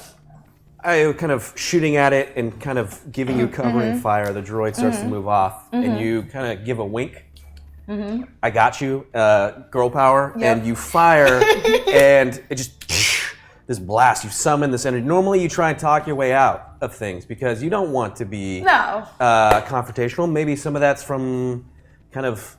kind of shooting at it and kind of giving you cover and fire, the droid starts to move off, and you kind of give a wink. I got you, girl power, and you fire, and it just this blast. You summon this energy. Normally, you try and talk your way out of things because you don't want to be confrontational. Maybe some of that's from kind of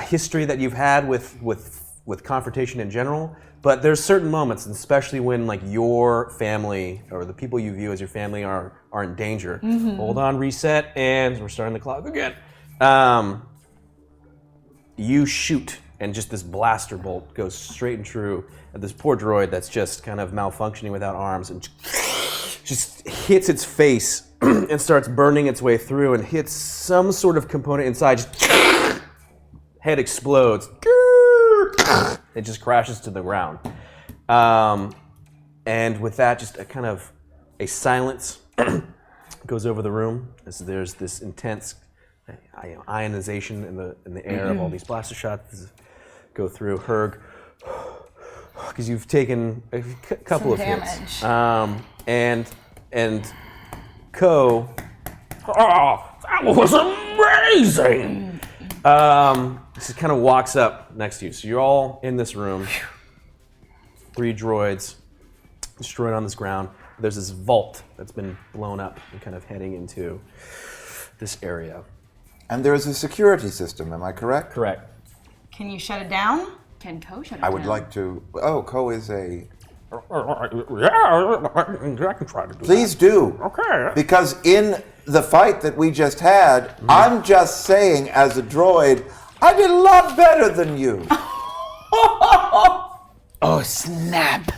history that you've had with confrontation in general. But there's certain moments, and especially when like your family or the people you view as your family are in danger. Hold on, reset, and we're starting the clock again. You shoot, and just this blaster bolt goes straight and true at this poor droid that's just kind of malfunctioning without arms, and just hits its face and starts burning its way through and hits some sort of component inside. Just head explodes. It just crashes to the ground. And with that, just a kind of a silence goes over the room as there's this intense ionization in the air of all these blaster shots go through. Herg, because you've taken a couple of hits. And Ko, that was amazing. Just kind of walks up next to you. So you're all in this room. 3 droids destroyed on this ground. There's this vault that's been blown up and kind of heading into this area. And there is a security system, am I correct? Correct. Can you shut it down? Can Ko shut it I would down? like to. Oh, Ko is a. Yeah, I can try to do Please do. Okay. Because in the fight that we just had, I'm just saying, as a droid, I did a lot better than you. Oh, snap.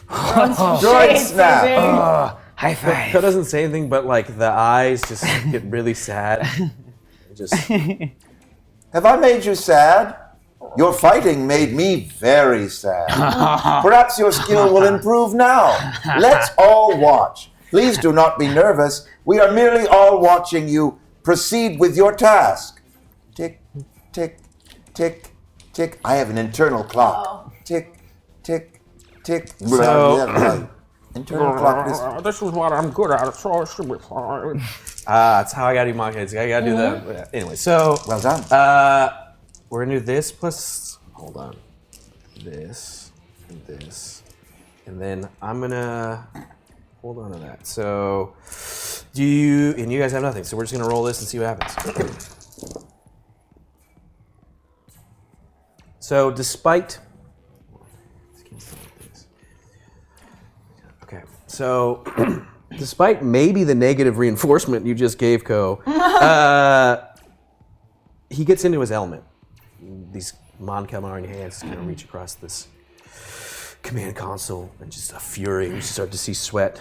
Droid snap. Oh, high five. Ko doesn't say anything, but like the eyes just get really sad. Just Have I made you sad? Your fighting made me very sad. Perhaps your skill will improve now. Let's all watch. Please do not be nervous. We are merely all watching you proceed with your task. Tick tick, tick, tick. I have an internal clock. Tick, tick, tick. Internal clock is... This is what I'm good at, so it should be fine. That's how I gotta do my kids. I gotta do that. Anyway, so... Well done. We're gonna do this plus... Hold on. This and this. And then I'm gonna... Hold on to that. So... And you guys have nothing, so we're just gonna roll this and see what happens. So, despite... Okay, so despite maybe the negative reinforcement you just gave Ko, he gets into his element. These Mon Calamari hands kind of reach across this command console and just a fury. You start to see sweat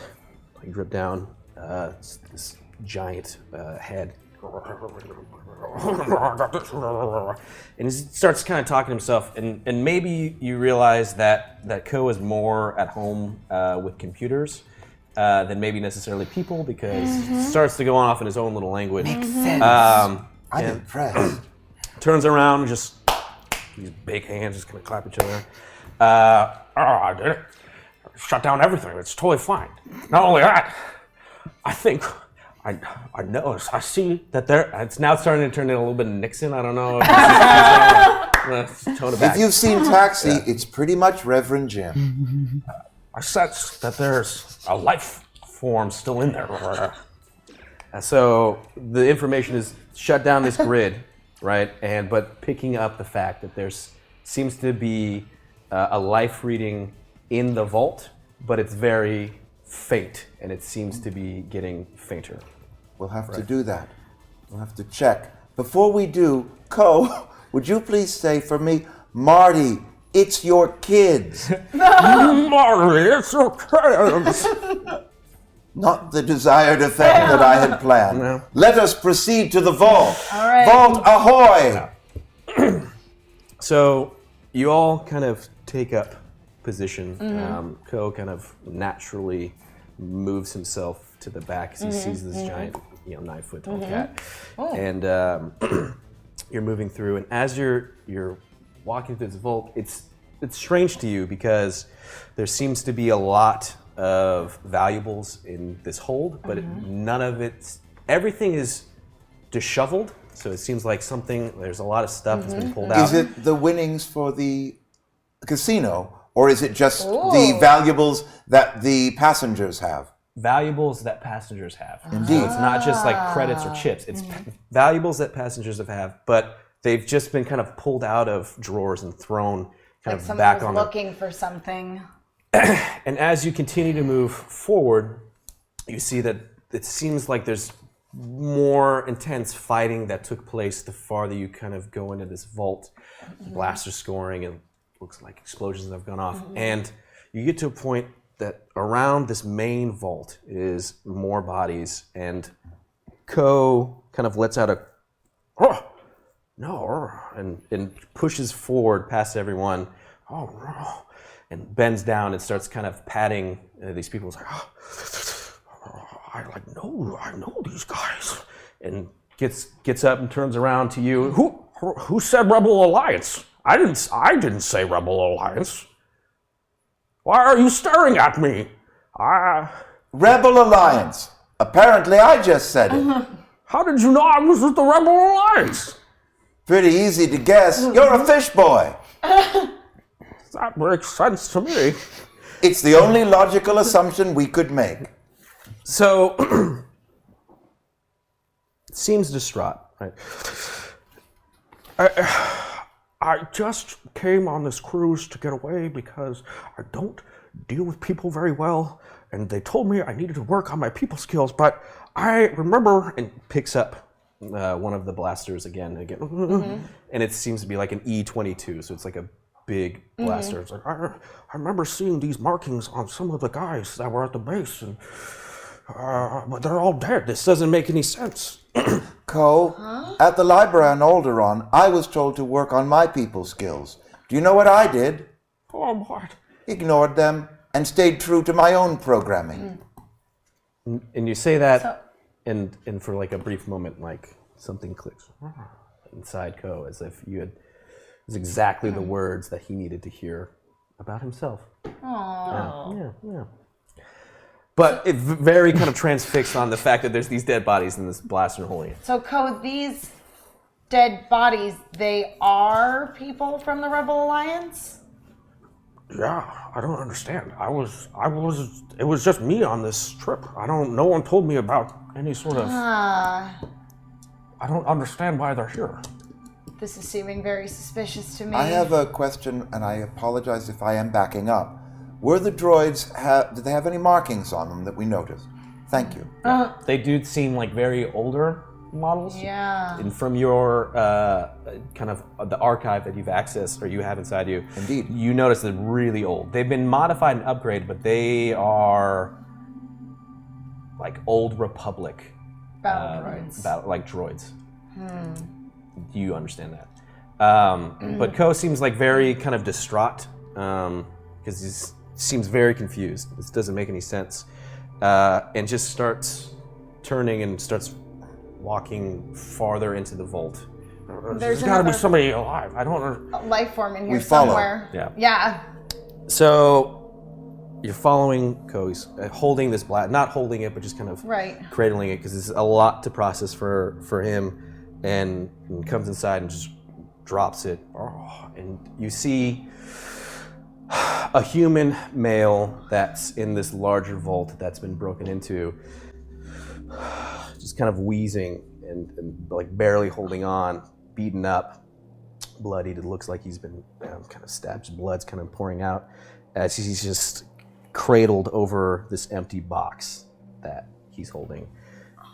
like drip down this giant head. And he starts kind of talking to himself, and maybe you realize that Ko is more at home with computers than maybe necessarily people, because he starts to go off in his own little language. Makes sense. I'm impressed. Turns around and just these big hands just kind of clap each other. I did it. Shut down everything. It's totally fine. Not only that, I think I noticed. I see that it's now starting to turn into a little bit of Nixon. I don't know. Tone it back. If you've seen Taxi, it's pretty much Reverend Jim. I sense that there's a life form still in there. So the information is shut down this grid, right? But picking up the fact that there's seems to be a life reading in the vault, but it's very faint, and it seems to be getting fainter. We'll have to do that. We'll have to check. Before we do, Ko, would you please say for me, Marty, it's your kids. Marty, it's your kids. Not the desired effect that I had planned. No. Let us proceed to the vault. All right. Vault ahoy! So you all kind of take up position. Ko kind of naturally moves himself to the back as he sees this giant, 9-foot tall cat, and you're moving through. And as you're walking through this vault, it's strange to you because there seems to be a lot of valuables in this hold, but none of everything is disheveled. So it seems like there's a lot of stuff that's been pulled out. Is it the winnings for the casino, or is it just the valuables that the passengers have? Valuables that passengers have. Indeed. So it's not just like credits or chips. It's valuables that passengers have, but they've just been kind of pulled out of drawers and thrown kind of back on looking for something. And as you continue to move forward, you see that it seems like there's more intense fighting that took place the farther you kind of go into this vault. Blasters scoring, and looks like explosions have gone off. And you get to a point that around this main vault is more bodies, and Ko kind of lets out a no, and pushes forward past everyone. Oh no. And bends down and starts kind of patting these people. It's like, I know these guys. And gets up and turns around to you. Who said Rebel Alliance? I didn't say Rebel Alliance. Why are you staring at me? Rebel Alliance. Apparently I just said it. How did you know I was with the Rebel Alliance? Pretty easy to guess. You're a fish boy. That makes sense to me. It's the only logical assumption we could make. So, it seems distraught, right? I just came on this cruise to get away because I don't deal with people very well, and they told me I needed to work on my people skills, but I remember, and picks up one of the blasters again, and it seems to be like an E-22, so it's like a big blaster. It's like, I remember seeing these markings on some of the guys that were at the base, and but they're all dead. This doesn't make any sense. Ko, at the library on Alderaan, I was told to work on my people skills. Do you know what I did? Oh, what? Ignored them and stayed true to my own programming. And you say that, and for like a brief moment, like something clicks. inside Ko, as if you had. It was exactly the words that he needed to hear about himself. Aww. Yeah. But it very kind of transfixed on the fact that there's these dead bodies in this blaster holding it. So, Ko, these dead bodies, they are people from the Rebel Alliance? Yeah, I don't understand. It was just me on this trip. No one told me about any sort of, I don't understand why they're here. This is seeming very suspicious to me. I have a question, and I apologize if I am backing up. Were the droids, did they have any markings on them that we noticed? Thank you. They do seem like very older models. Yeah. And from your kind of the archive that you've accessed or you have inside you, Indeed. you notice they're really old. They've been modified and upgraded, but they are like old Republic Battle droids. like droids. You understand that? But Ko seems like very kind of distraught because he seems very confused. This doesn't make any sense, and just starts turning and starts walking farther into the vault. There's got to be somebody alive. I don't know. A life form in here We follow. somewhere. Yeah. Yeah. So you're following Ko. He's holding this not holding it, but just kind of cradling it because it's a lot to process for him. And comes inside and just drops it. And you see a human male that's in this larger vault that's been broken into, just kind of wheezing and like barely holding on, beaten up, bloodied. It looks like he's been kind of stabbed. Blood's kind of pouring out as he's just cradled over this empty box that he's holding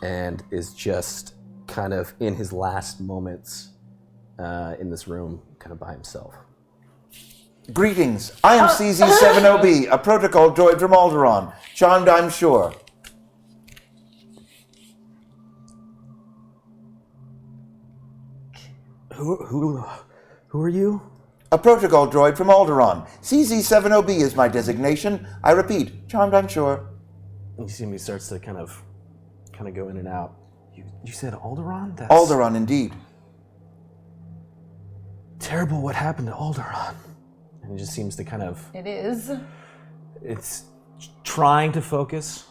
and is just kind of in his last moments in this room, kind of by himself. Greetings. I am CZ70B, a protocol droid from Alderaan. Charmed, I'm sure. Who are you? A protocol droid from Alderaan. CZ70B is my designation. I repeat, charmed, I'm sure. You see him, he starts to kind of go in and out. You said Alderaan? That's Alderaan, indeed. terrible what happened to Alderaan. And he just seems to kind of... It is. It's trying to focus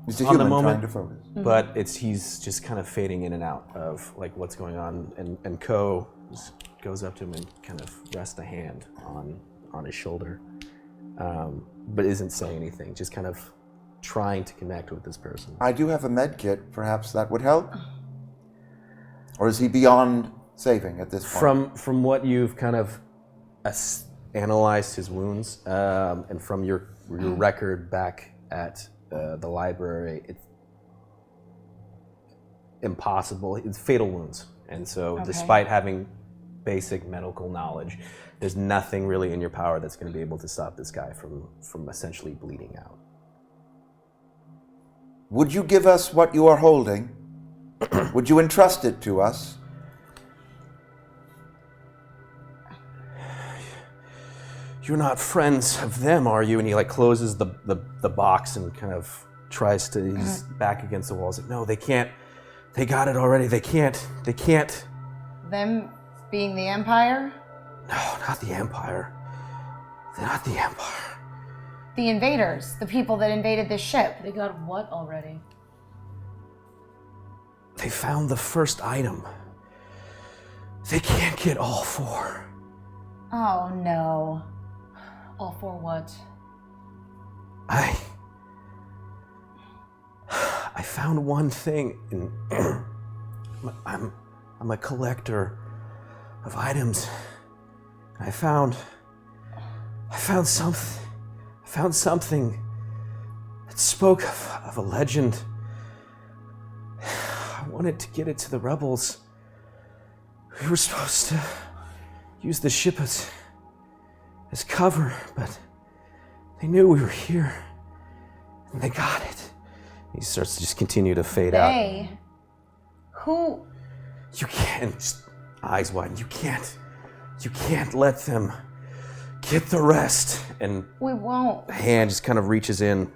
It's a on the human moment, trying to focus. but he's just kind of fading in and out of like what's going on. And Ko just goes up to him and kind of rests a hand on his shoulder, but isn't saying anything, just kind of trying to connect with this person. I do have a med kit. Perhaps that would help? Or is he beyond saving at this point? From what you've kind of analyzed his wounds, and from your record back at the library, it's impossible. It's fatal wounds, and so despite having basic medical knowledge, there's nothing really in your power that's going to be able to stop this guy from essentially bleeding out. Would you give us what you are holding? Would you entrust it to us? You're not friends of them, are you? And he like closes the box and kind of tries to, he's back against the wall. He's like, no, they can't. They got it already. They can't. Them being the Empire? No, not the Empire. They're not the Empire. The invaders. The people that invaded this ship. They got what already? They found the first item. They can't get all four. Oh, no. All for what? I found one thing, and I'm a collector of items. I found something that spoke of a legend. I wanted to get it to the rebels. We were supposed to use the ship as cover, but they knew we were here, and they got it. He starts to just continue to fade out. They? Who? You can't, just eyes wide, you can't let them get the rest. And We won't. the hand just kind of reaches in,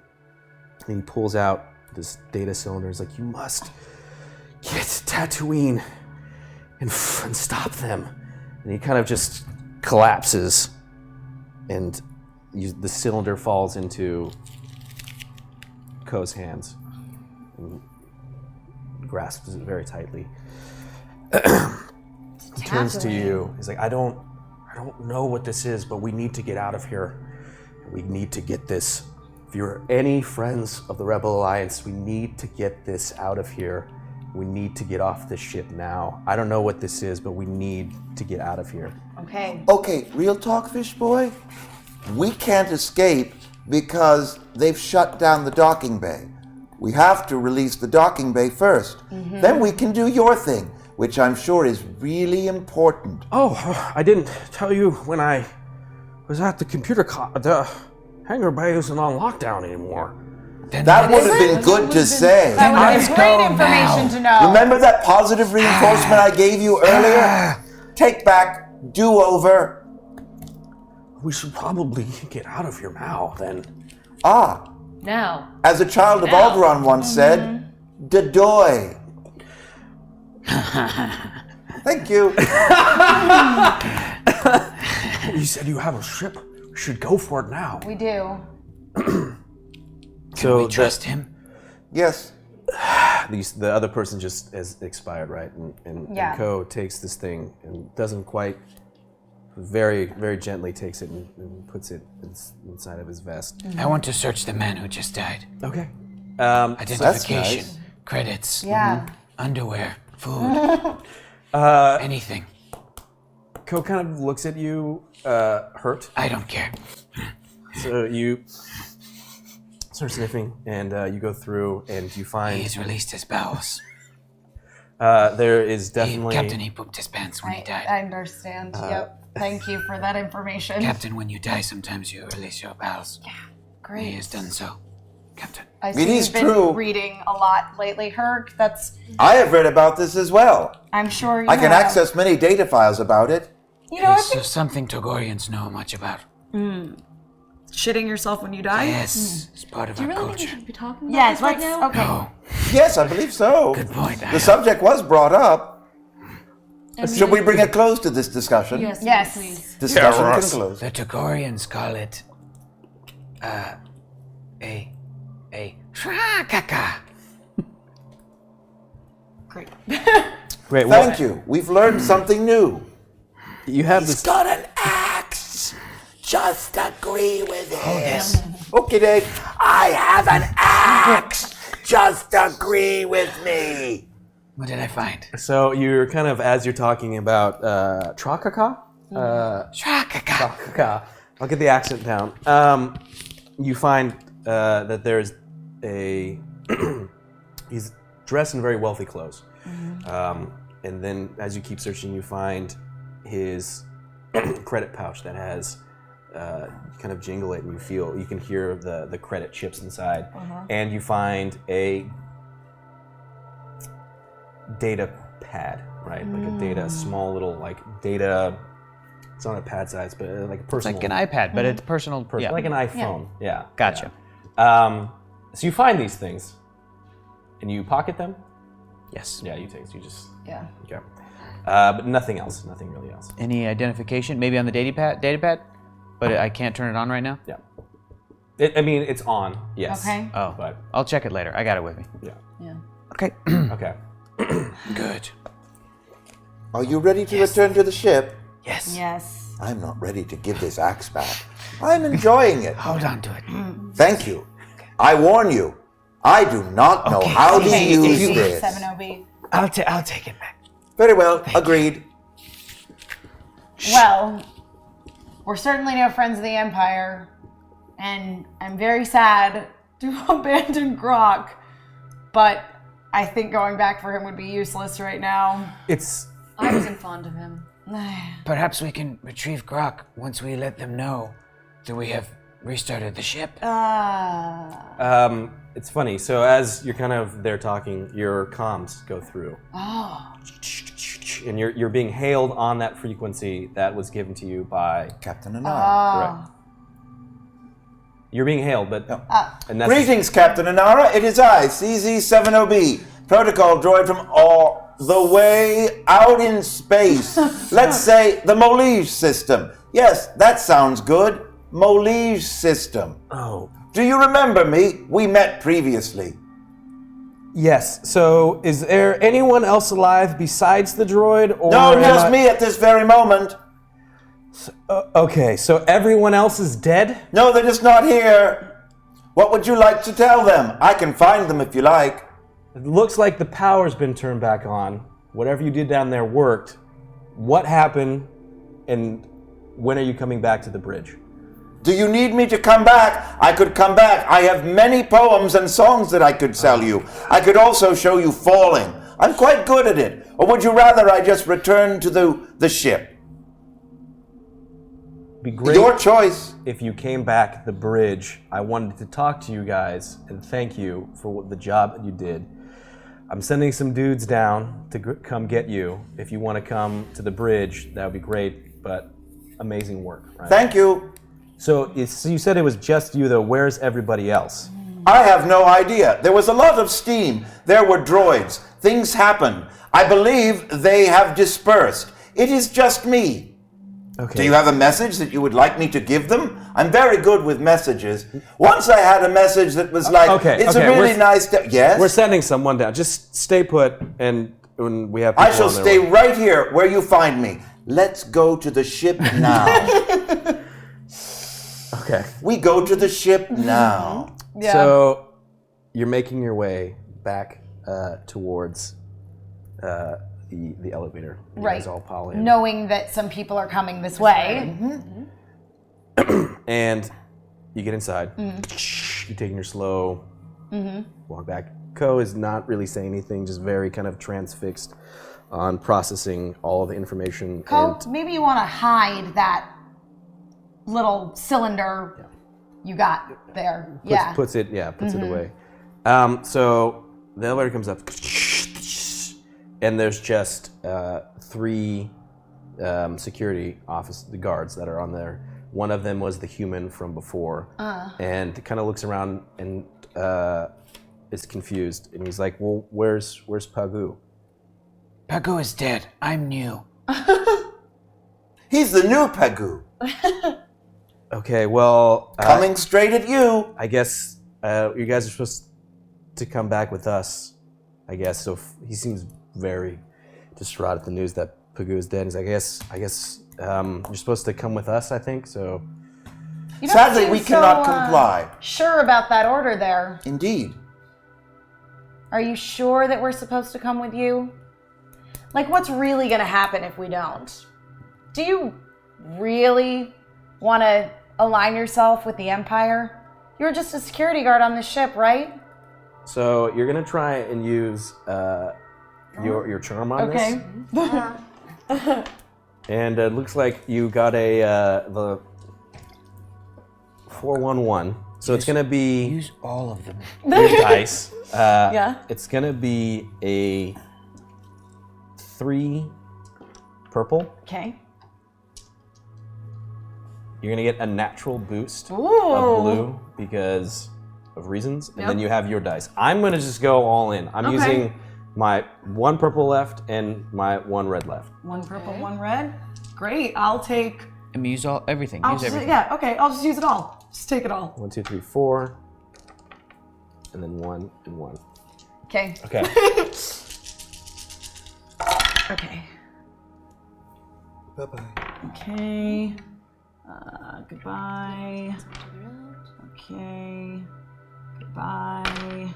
and he pulls out this data cylinder. He's like, you must get Tatooine and stop them. And he kind of just collapses, and the cylinder falls into Ko's hands and grasps it very tightly. He turns to you. He's like, I don't know what this is, but we need to get out of here. We need to get this. If you're any friends of the Rebel Alliance, we need to get this out of here. We need to get off this ship now. I don't know what this is, but we need to get out of here. Okay. Okay, real talk, fish boy. We can't escape because they've shut down the docking bay. We have to release the docking bay first. Then we can do your thing, which I'm sure is really important. Oh, I didn't tell you when I was at the computer the hangar bay isn't on lockdown anymore. Then That would have let's- been good to say. That would Let's have been great go information now. to know. Remember that positive reinforcement I gave you earlier? Take back, do over. We should probably get out of here now, then. Ah, Now. as a child of Now. Alderaan once said, Dadoy. Thank you. You said you have a ship. We should go for it now. We do. Can we trust him? Yes. The other person just has expired, right? And Yeah. Ko takes this thing and doesn't quite, very, very gently takes it and puts it inside of his vest. I want to search the man who just died. Okay. Identification, nice. credits, Yeah. underwear, food, anything. Ko kind of looks at you, hurt. I don't care. So you start sniffing, and you go through, and you find He's released his bowels. there is He, definitely Captain, he pooped his pants when he died. I understand. Yep. Thank you for that information. Captain, when you die, sometimes you release your bowels. Great. He has done so. Captain. I see It is you've been true. reading a lot lately, Herc. That's, I have read about this as well. I'm sure you I can have. access many data files about it. You know, I It's think something Togorians know much about. shitting yourself when you die? Yes, it's part of Do you our really think we culture. should be talking about Yes, this right let's. now? Okay. Oh, Yes, I believe so. good point. The subject was brought up. And Should we bring a close to this discussion? Yes, Yes. please. Discussion Yeah, Ross. conclosed. The Togorians call it, a shrakaka. Great. great. Well, Thank you. We've learned something new. you have this. got an axe. Just agree with it. Yes. Okay, Dave. I have an axe. Just agree with me. What did I find? So you're kind of, as you're talking about Trakaka. Shrakaka. Trakaka. I'll get the accent down. You find that there's a. He's dressed in very wealthy clothes. And then as you keep searching, you find his credit pouch that has kind of jingle it, and you can hear the credit chips inside. And you find a data pad, right? Like a small little data. It's not a pad size, but like a It's personal. like an iPad, but it's personal. Yeah. Like an iPhone. Yeah. Gotcha. Yeah. So you find these things, and you pocket them. Yes. Yeah, you take. So you just. Yeah. Okay. But nothing else. Nothing really else. Any identification? Maybe on the data pad, but I can't turn it on right now. Yeah. I mean, it's on. Yes. Okay. Oh, But I'll check it later. I got it with me. yeah. Yeah. Okay. Okay. Good. Are you ready to return to the ship? Yes. Yes. I'm not ready to give this axe back. I'm enjoying it. Hold on to it. Thank you. I warn you, I do not know how to Okay, use CC this. 70B. I'll take it back. Very well, agreed. Well, we're certainly no friends of the Empire, and I'm very sad to abandon Grok, but I think going back for him would be useless right now. It's. I wasn't fond of him. Perhaps we can retrieve Grok once we let them know that we have restarted the ship. It's funny. So as you're kind of there talking, your comms go through. Oh. And you're being hailed on that frequency that was given to you by. Captain Anara. Correct. You're being hailed, but. And that's Greetings, Captain Anara. It is I, CZ70B, protocol droid from the way out in space. Let's say the Molige system. Yes, that sounds good. Molige system. Oh. Do you remember me? We met previously. Yes. So, is there anyone else alive besides the droid? Or No, just me at this very moment. Okay, so everyone else is dead? No, they're just not here. What would you like to tell them? I can find them if you like. It looks like the power's been turned back on. Whatever you did down there worked. What happened, and when are you coming back to the bridge? Do you need me to come back? I could come back. I have many poems and songs that I could tell you. I could also show you falling. I'm quite good at it. Or would you rather I just return to the ship? Be great. Your choice. If you came back the bridge, I wanted to talk to you guys and thank you for the job that you did. I'm sending some dudes down to come get you. If you want to come to the bridge, that would be great, but amazing work. Right? Thank you. So you said it was just you, though. Where's everybody else? I have no idea. There was a lot of steam. There were droids. Things happened. I believe they have dispersed. It is just me. Okay. Do you have a message that you would like me to give them? I'm very good with messages. Once I had a message that was like, it's a really nice day. Yes? We're sending someone down. Just stay put, and when we have people I shall on their stay way. right here where you find me. Let's go to the ship now. Okay. We go to the ship now. Yeah. So you're making your way back towards the elevator. You Right. guys all pile in. Knowing that some people are coming this way. And you get inside. You're taking your slow walk back. Ko is not really saying anything, just very kind of transfixed on processing all of the information. Ko, and maybe you want to hide that little cylinder you got there. puts it away. So the elevator comes up, and there's just 3 security the guards that are on there. One of them was the human from before, and kind of looks around and is confused. And he's like, "Well, where's Pagu?" Pagu is dead. I'm new. He's the new Pagu. Okay, well, Coming straight at you. I guess you guys are supposed to come back with us. I guess so. He seems very distraught at the news that Pagu is dead. He's like, I guess you're supposed to come with us. I think so. You don't Sadly, seem we so, cannot comply. Sure about that order there. Indeed. Are you sure that we're supposed to come with you? Like, what's really going to happen if we don't? Do you really want to align yourself with the Empire? You're just a security guard on the ship, right? So you're gonna try and use your charm on this. Okay. And it looks like you got the 411. So it's gonna be Use all of them. your dice. Yeah. It's gonna be a 3 purple. Okay. You're gonna get a natural boost Ooh. of blue because of reasons, and then you have your dice. I'm gonna just go all in. I'm using my 1 purple left and my 1 red left. 1 purple, 1 red. Great. I'll take. I mean, use everything. I'll Use just, everything. yeah. Okay. I'll just use it all. Just take it all. 1, 2, 3, 4, and then 1 and 1. Okay. Okay. Okay. Bye-bye. Okay. Goodbye. Okay. Goodbye.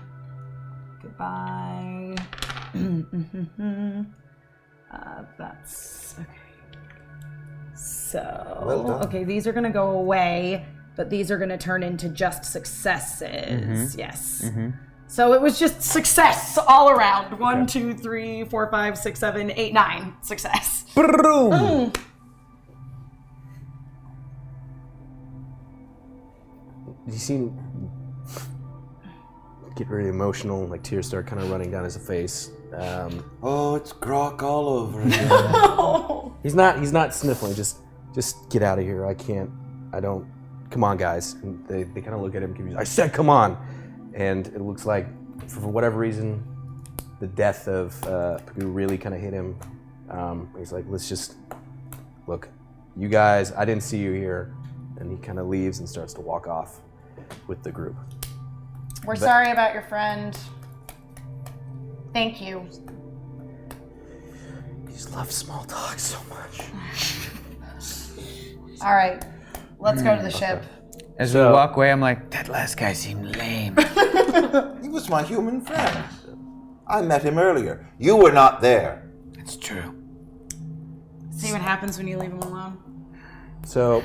Goodbye. That's okay. So, Well done. okay, these are gonna go away, but these are gonna turn into just successes. Yes. So it was just success all around. 1, 2, 3, 4, 5, 6, 7, 8, 9. Success. Boom! You seem get very emotional, like tears start kind of running down his face. Oh, it's Grok all over again. He's not sniffling. Just get out of here. I don't. Come on, guys. And they kind of look at him confused. I said, come on. And it looks like, for whatever reason, the death of Pagoo really kind of hit him. He's like, let's just look, you guys. I didn't see you here, and he kind of leaves and starts to walk off with the group. We're sorry about your friend. Thank you. He just loves small talk so much. All right, let's go to the ship. As we walk away, I'm like, That last guy seemed lame. He was my human friend. I met him earlier. You were not there. It's true. See what happens when you leave him alone. So,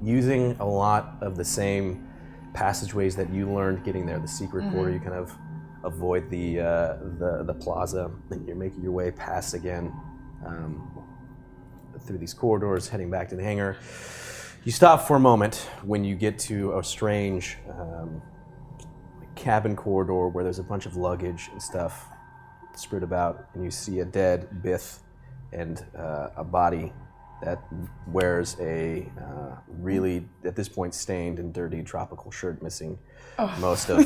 using a lot of the same passageways that you learned getting there, the secret quarter, you kind of avoid the plaza, and you're making your way past again through these corridors, heading back to the hangar. You stop for a moment when you get to a strange cabin corridor where there's a bunch of luggage and stuff spread about, and you see a dead Bith and a body that wears a really, at this point, stained and dirty tropical shirt, missing most of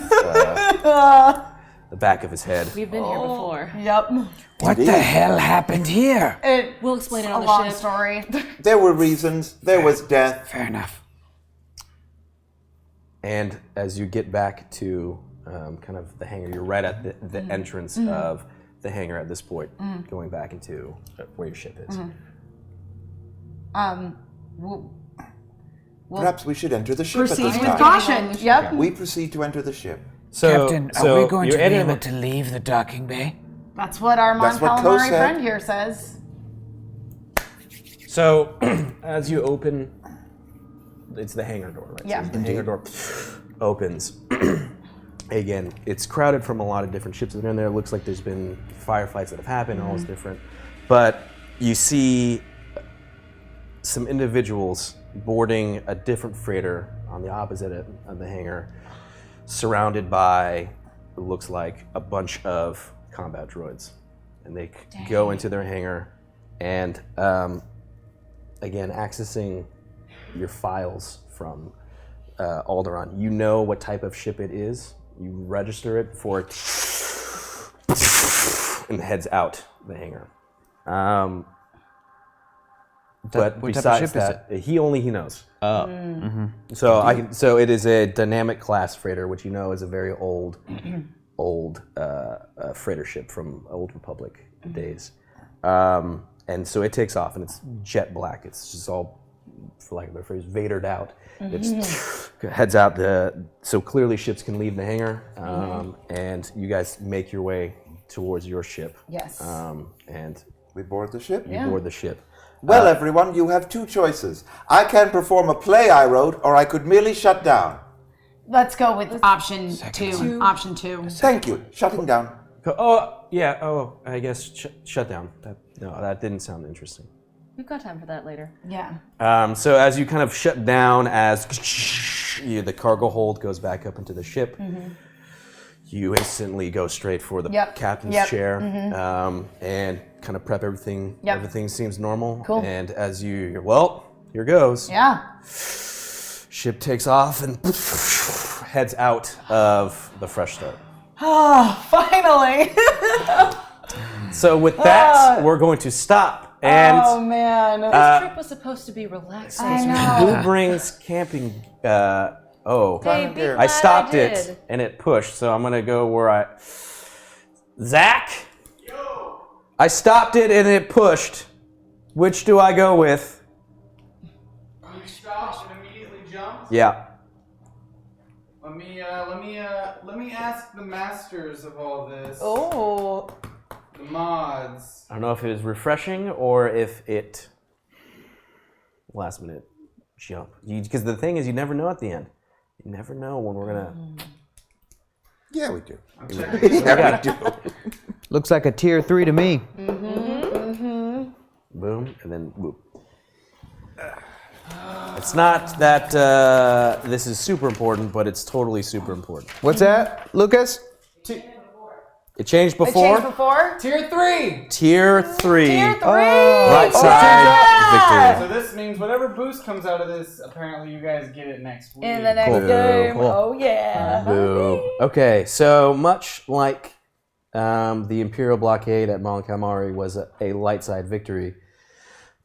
the back of his head. We've been here before. Yep. What the hell happened here? We'll explain it A on the long ship. story. There were reasons. There was death. Fair enough. And as you get back to kind of the hangar, you're right at the entrance of the hangar at this point, going back into where your ship is. Perhaps we should enter the ship at Proceed this with time. caution. Yep. We proceed to enter the ship. Captain, are we going to you're be entering able to leave the docking bay? That's what our That's what Ko non-calamari said. friend here says. So, as you open, it's the hangar door, right? Yeah. So the hangar door opens. Again, it's crowded from a lot of different ships that are in there. It looks like there's been firefights that have happened, all is different. But you see some individuals boarding a different freighter on the opposite end of the hangar, surrounded by, it looks like, a bunch of combat droids. And they go into their hangar and, again, accessing your files from Alderaan. You know what type of ship it is. You register it for it and heads out the hangar. But what type of besides ship is that, he knows. oh. So it is a dynamic class freighter, which you know is a very old freighter ship from Old Republic days. And so it takes off, and it's jet black. It's just all, for lack of a better phrase, Vadered out. It heads out so clearly ships can leave the hangar, and you guys make your way towards your ship. Yes. And We board the ship. you board the ship. Well, everyone, you have two choices. I can perform a play I wrote, or I could merely shut down. Let's go with Option two. Option two. Thank you. Shutting down. Oh, yeah. Oh, I guess shut down. That didn't sound interesting. We've got time for that later. Yeah. So as you kind of shut down, as the cargo hold goes back up into the ship, you instantly go straight for the captain's chair and kind of prep everything. Everything seems normal. Cool. And as you're, well, here goes. Yeah. Ship takes off and heads out of the fresh start. Oh, finally. So with that, we're going to stop. And Oh, man. This trip was supposed to be relaxing. I know. who brings camping? Hey, be I I glad stopped did. it and it pushed, so I'm gonna go where Zach? I stopped it and it pushed. Which do I go with? You stopped and immediately jumped. Yeah. Let me ask the masters of all this. Oh. The mods. I don't know if it was refreshing or if it last minute jump. Because the thing is, you never know at the end. You never know when we're gonna. Yeah, we do. I'm checking. Yeah, we do. Looks like a tier 3 to me. Boom, and then whoop. It's not that this is super important, but it's totally super important. What's that, Lucas? It changed It before. changed before? Tier 3! Tier 3. Tier 3. Right side So this means whatever boost comes out of this, apparently you guys get it next week. In the next Cool. game. Cool. Oh, yeah. Boo. Okay, so much like the Imperial blockade at Mon Calamari was a light side victory,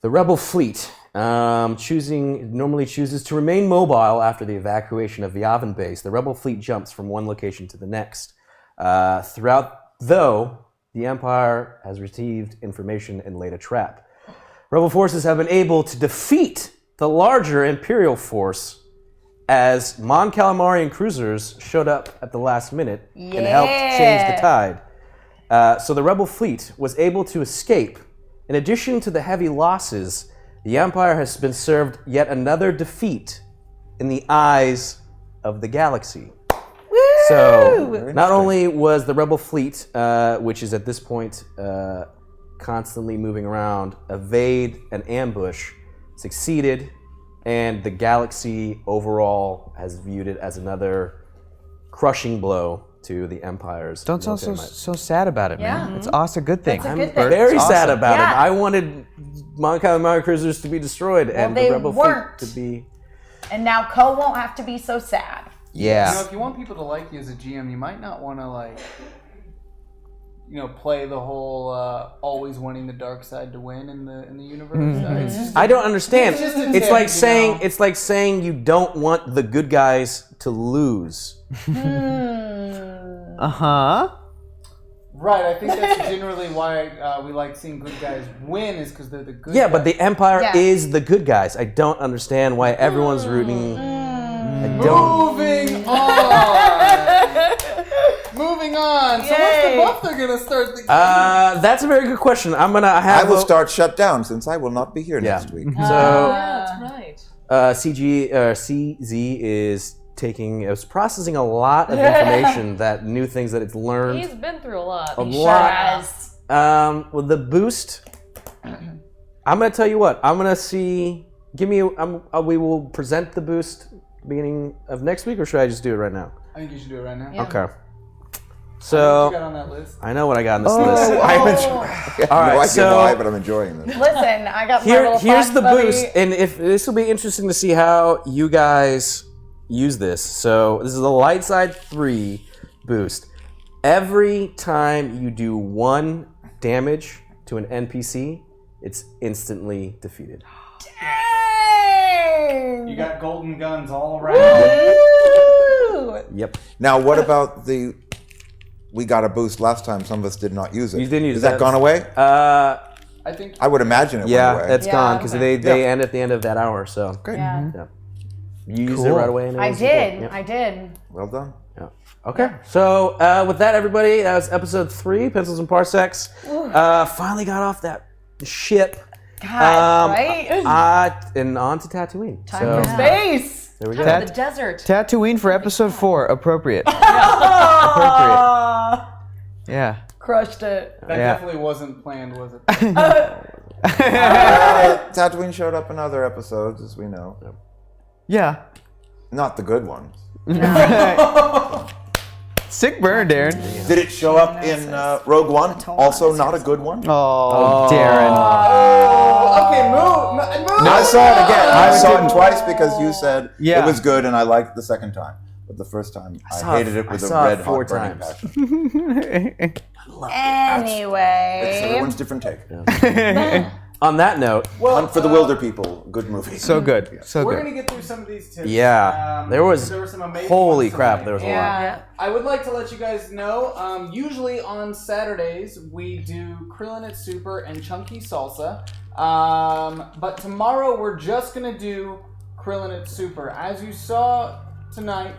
the Rebel fleet normally chooses to remain mobile after the evacuation of the Yavin base. The Rebel fleet jumps from one location to the next. Though the Empire has received information and laid a trap. Rebel forces have been able to defeat the larger Imperial force as Mon Calamarian cruisers showed up at the last minute and helped change the tide. So the Rebel fleet was able to escape. In addition to the heavy losses, the Empire has been served yet another defeat in the eyes of the galaxy. So, not only was the Rebel fleet, which is at this point constantly moving around, evade an ambush, succeeded, and the galaxy overall has viewed it as another crushing blow to the Empire's. Don't sound so sad about it, man. Yeah. It's also a good thing. That's a good I'm thing. very sad awesome. about it. Yeah. I wanted Mon Calamari cruisers to be destroyed and they the Rebel weren't. fleet to be... And now Ko won't have to be so sad. Yeah. You know, if you want people to like you as a GM, you might not want to play the whole always wanting the dark side to win in the universe. It's just I don't understand. It's just a It's tip, like you saying know? it's like saying you don't want the good guys to lose. Uh-huh. right. I think that's generally why we like seeing good guys win, is because they're the good. Yeah, guys. but the Empire Yeah. is the good guys. I don't understand why everyone's rooting. I don't. Moving on. Moving on. So what's the buff they're gonna start? That's a very good question. I'm gonna have. I will start shutdown since I will not be here next week. So Yeah, that's right. CZ is processing a lot of information, that new things that it's learned. He's been through a lot. A lot. Well, the boost. I'm gonna tell you what. I'm gonna see. We will present the boost beginning of next week, or should I just do it right now? I think you should do it right now. Yeah. Okay. What So you got on that list? I know what I got on this list. I'm enjoying. All right, no idea so- why, but I'm enjoying this. Listen, I got my little Here's fox the buddy. boost, and if this will be interesting to see how you guys use this. So this is a light side 3 boost. Every time you do 1 damage to an NPC, it's instantly defeated. You got golden guns all around. Ooh. Yep. Now, what about we got a boost last time, some of us did not use it. You didn't use Is that that. gone away? I think. I would imagine it Yeah, went away. that's Yeah, gone because okay. they end at the end of that hour. So Great. Yeah. yeah. You used it Cool. right away. And it I was did. good. Yep. I did. Well done. Yeah. Okay. So with that, everybody, that was episode 3, Pencils and Parsecs. Finally got off that ship. God, right? And on to Tatooine. Time for space. There we go. The desert. Tatooine for episode 4. Appropriate. Appropriate. Yeah. Crushed it. That Yeah. definitely wasn't planned, was it? Tatooine showed up in other episodes, as we know. Yeah. Not the good ones. Sick burn, Darren. Did it show up in Rogue One? Also not a good one? Oh, Darren. Okay, move. I saw it again. I saw it twice because you said Yeah. it was good and I liked it the second time. But the first time, I hated it with a red hot burning passion. Anyway. It's everyone's different take. On that note, Hunt for the Wilder People, good movie. So good. So We're good. gonna get through some of these tips. yeah, there were some amazing holy ones crap, tonight. there was a lot. Yeah. I would like to let you guys know, usually on Saturdays, we do Krillin at Super and Chunky Salsa. But tomorrow, we're just going to do Krillin at Super. As you saw tonight,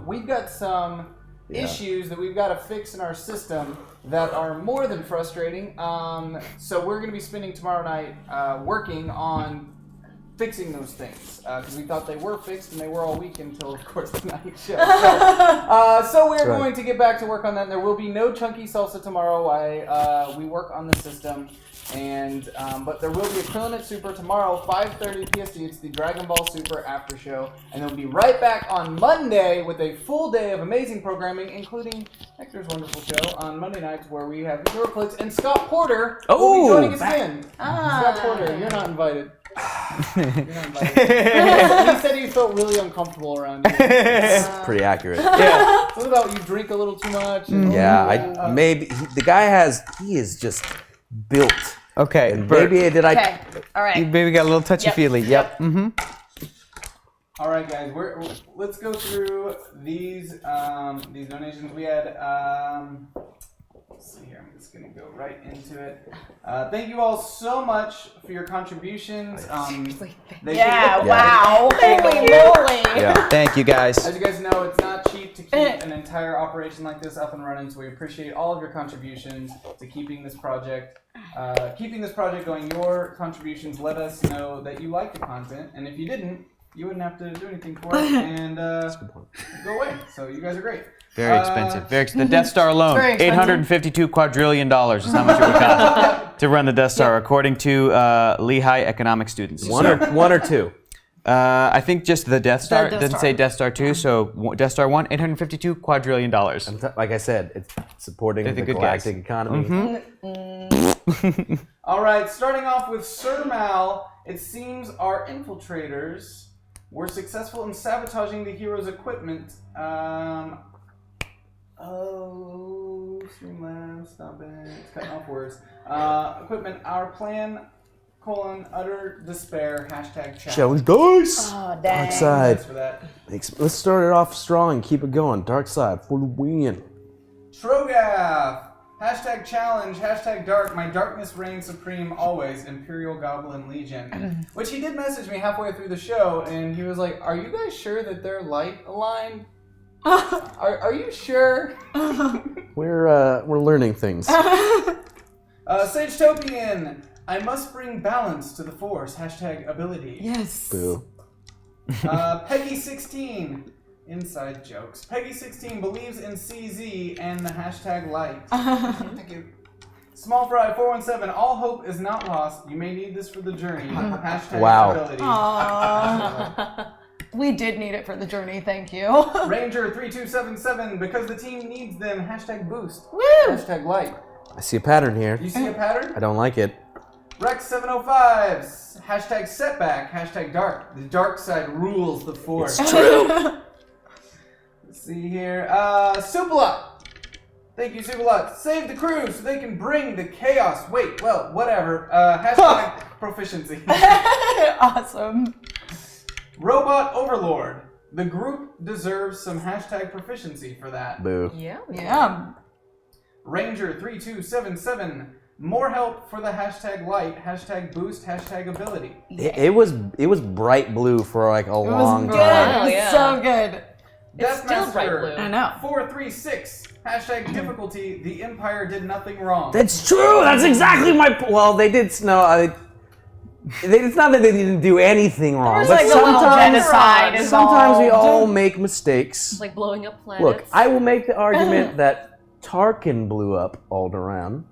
we've got some issues that we've got to fix in our system that are more than frustrating. So we're going to be spending tomorrow night working on fixing those things because we thought they were fixed and they were all week until, of course, the night show. So we're going to get back to work on that. There will be no Chunky Salsa tomorrow while we work on the system. And but there will be a Krillin at Super tomorrow, 5:30 PST. It's the Dragon Ball Super after show, and they'll be right back on Monday with a full day of amazing programming, including Hector's wonderful show on Monday nights, where we have HeroClix and Scott Porter will be joining us again. Scott Porter, you're not invited. You're not invited. He said he felt really uncomfortable around you. Pretty accurate. Yeah. What about you drink a little too much? And Yeah, the guy he is just built. Okay. And Bert, maybe did I? Okay. All you right. maybe got a little touchy-feely. Yep. All right, guys. Let's go through these donations. We had. Let's see here. I'm just gonna go right into it. Thank you all so much for your contributions. Yeah. Wow. Holy moly. Yeah. Thank you, guys. As you guys know, it's not cheap to keep an entire operation like this up and running, so we appreciate all of your contributions to keeping this project going. Your contributions let us know that you like the content, and if you didn't, you wouldn't have to do anything for it and go away. So you guys are great. Very expensive. The Death Star alone, Very expensive. $852 quadrillion is how much it would cost to run the Death Star, according to Lehigh economic students. One or two. I think just the Death Star. Death It doesn't Star. say Death Star 2, so Death Star 1, $852 quadrillion. Like I said, it's supporting They're the the good galactic guys. economy. All right, starting off with Sir Mal. It seems our infiltrators were successful in sabotaging the hero's equipment. Streamlabs, stop it. It's cutting off words. Equipment, our plan, utter despair, hashtag chat. Challenge dice. Oh, dang. Dark side. Thanks for that. Let's start it off strong and keep it going. Dark side for the win. Trogath, hashtag challenge, hashtag dark, my darkness reigns supreme always, Imperial Goblin Legion. Which he did message me halfway through the show, and he was like, are you guys sure that they're light aligned? Are you sure? We're learning things. Sagetopian, I must bring balance to the force, hashtag ability. Yes. Boo. Peggy16, inside jokes. Peggy16 believes in CZ and the hashtag light. Thank you. Small Fry 417, all hope is not lost. You may need this for the journey. Hashtag Wow. ability. Aww. We did need it for the journey, thank you. Ranger 3277, because the team needs them. Hashtag boost. Woo! Hashtag light. I see a pattern here. You see a pattern? I don't like it. Rex 705, hashtag setback, hashtag dark. The dark side rules the force. It's true. Let's see here. Supalot. Thank you, Supalot. Save the crew so they can bring the chaos. Wait, well, whatever. Hashtag proficiency. Awesome. Robot Overlord. The group deserves some hashtag proficiency for that. Boo. Yeah. Yeah. Ranger 3277. More help for the hashtag light, hashtag boost, hashtag ability. It was bright blue for like a long Good. time. Oh, yeah. So good. It's still bright blue. I know. 436. Hashtag difficulty. The Empire did nothing wrong. That's true. That's exactly my. Well, they did. No, it's not that they didn't do anything wrong, There's but like a little sometimes, genocide sometimes we involved. all make mistakes. Like blowing up planets. Look, I will make the argument that Tarkin blew up Alderaan,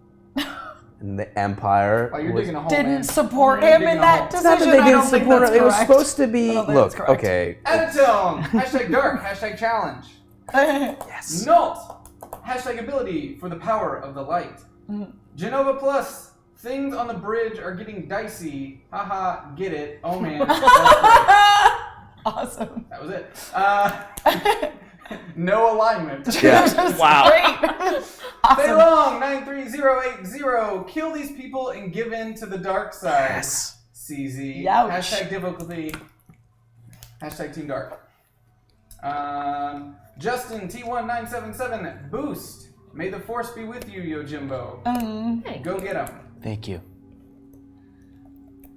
and the Empire Oh, you're was. digging a hole, Didn't man. support You're him digging in a that hole. It's not decision. that they I didn't don't think support that's it. It was correct. supposed to be. I don't think Look, that's correct. okay. Adatone. Hashtag dark, hashtag challenge. Yes. Nult. Hashtag ability for the power of the light. Genova Plus. Things on the bridge are getting dicey. Haha, get it. Oh man. That's great. Awesome. That was it. No alignment. Yeah. Wow. Great. Stay long, 93080. Kill these people and give in to the dark side. Yes. CZ. Youch. Hashtag difficulty. Hashtag Team Dark. Justin T1977. Boost. May the force be with you, Yojimbo. Hey. Go get him. Thank you.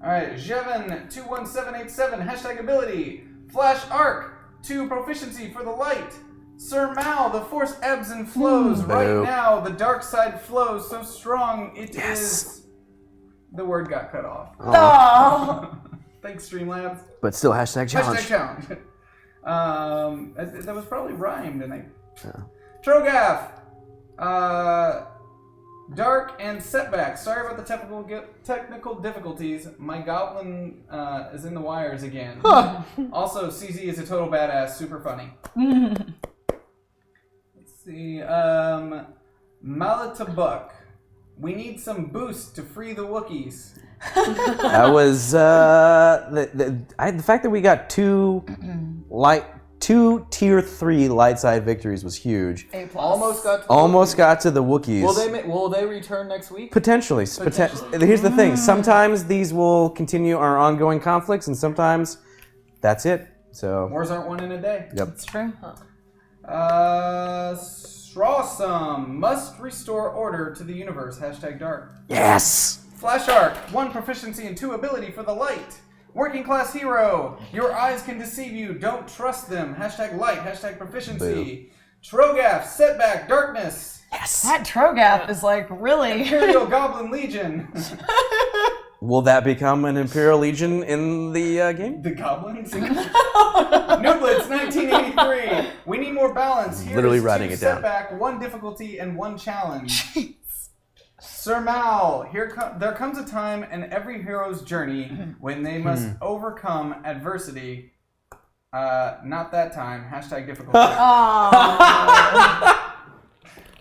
Alright, Jevin 21787. Hashtag ability. Flash arc. 2 proficiency for the light. Sir Mal, the force ebbs and flows. Right Boo. now, the dark side flows so strong it is. Yes. The word got cut off. Oh. Thanks, Streamlabs. But still, hashtag challenge. Hashtag challenge. That was probably rhymed, and Trogath. Dark and setback. Sorry about the technical difficulties. My goblin is in the wires again. Also, CZ is a total badass. Super funny. Let's see. Malatabuk. We need some boost to free the Wookiees. That was the fact that we got two tier 3 light side victories was huge. Almost got to the Wookiees. Will they return next week? Potentially. Here's the thing. Sometimes these will continue our ongoing conflicts, and sometimes that's it. So Wars aren't won in a day. Yep. It's true. Strawsome must restore order to the universe. #dark. Yes. Flash Arc, 1 proficiency and 2 ability for the light. Working class hero, your eyes can deceive you. Don't trust them. #light. #proficiency. Trogath, setback, darkness. Yes. That Trogath is like really. Imperial Goblin Legion. Will that become an Imperial Legion in the game? The goblins? Nublitz, 1983. We need more balance. Here's Literally writing 2 it down. setback, 1 difficulty, and 1 challenge. Sir Mal, there comes a time in every hero's journey when they must overcome adversity. Not that time. #difficulty.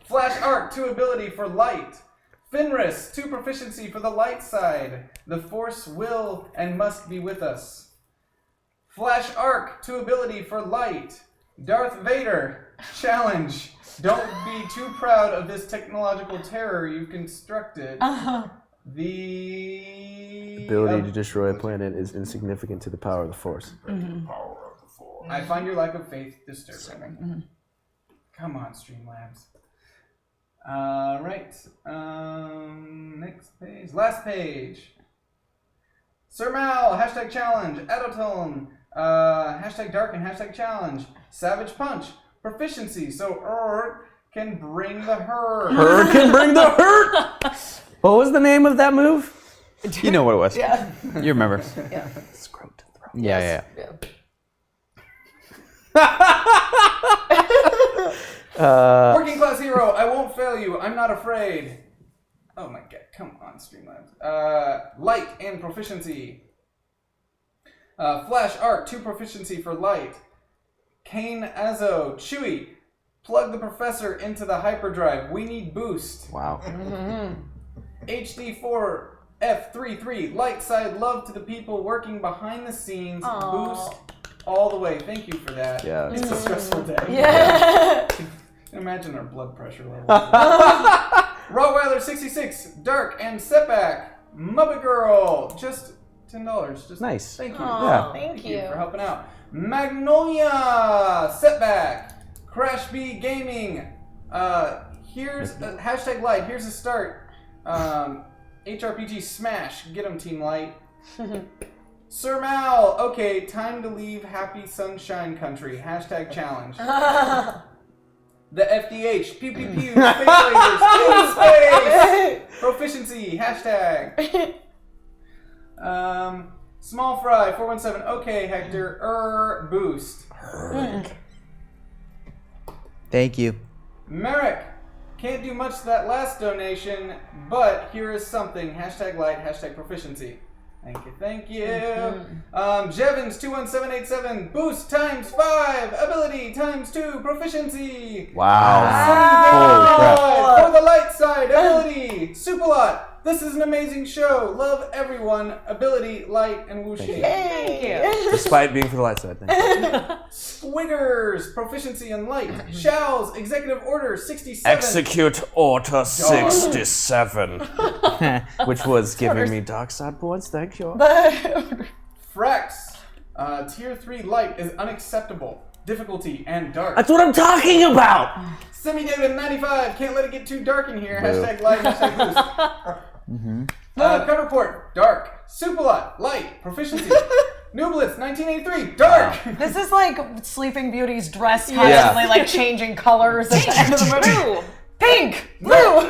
Flash Arc, 2 ability for light. Fenris, 2 proficiency for the light side. The Force will and must be with us. Flash Arc, 2 ability for light. Darth Vader, challenge. Don't be too proud of this technological terror you've constructed. The Ability to destroy a planet is insignificant to the power of the Force. I find your lack of faith disturbing. Come on, Streamlabs. Right. Next page. Last page. Sir Mal, #challenge. Adotone, #dark and #challenge. Savage Punch, proficiency, so can bring the hurt. Her can bring the hurt! What was the name of that move? You know what it was. Yeah. You remember. Yeah. Scrote to throw. Yeah. Working class hero, I won't fail you. I'm not afraid. Oh my god, come on, Streamlabs. Light and proficiency. Flash Arc, 2 proficiency for light. Kane Azo, Chewie, plug the professor into the hyperdrive. We need boost. Wow. HD4 F33, light side love to the people working behind the scenes. Boost all the way. Thank you for that. Yeah. It's a stressful day. Yeah. Imagine our blood pressure level. Rottweiler 66, dark and setback. Muppet Girl, just $10. Just Nice. Thank you. Yeah. Thank for you. helping out. Magnolia, setback. Crash B Gaming. Here's #light. Here's a start. HRPG Smash. Get 'em, Team Light. Sir Mal. Okay, time to leave Happy Sunshine Country. #challenge. The FDH, pew pew pew, space lasers, in space! Proficiency, #. Small Fry, 417, okay, Hector, boost. Thank you. Merrick, can't do much to that last donation, but here is something, #light, #proficiency. Thank you. Jevons 21787, boost times 5, ability times 2, proficiency. Wow. Holy crap. For the light side, ability, Supalot. This is an amazing show. Love everyone. Ability, light, and whooshing. Thank you. Despite being for the light side. Thank you. Squiggers, proficiency in light. Show's, executive order 67. Execute Order 67. Which was giving me dark side points. Thank you. Frax, tier 3 light is unacceptable. Difficulty and dark. That's what I'm talking about! Semi-David 95, can't let it get too dark in here. #light, #boost. Coverport, dark. Supalot, light, proficiency. Nublitz 1983, dark. This is like Sleeping Beauty's dress constantly like changing colors at the end of the movie. Pink, blue.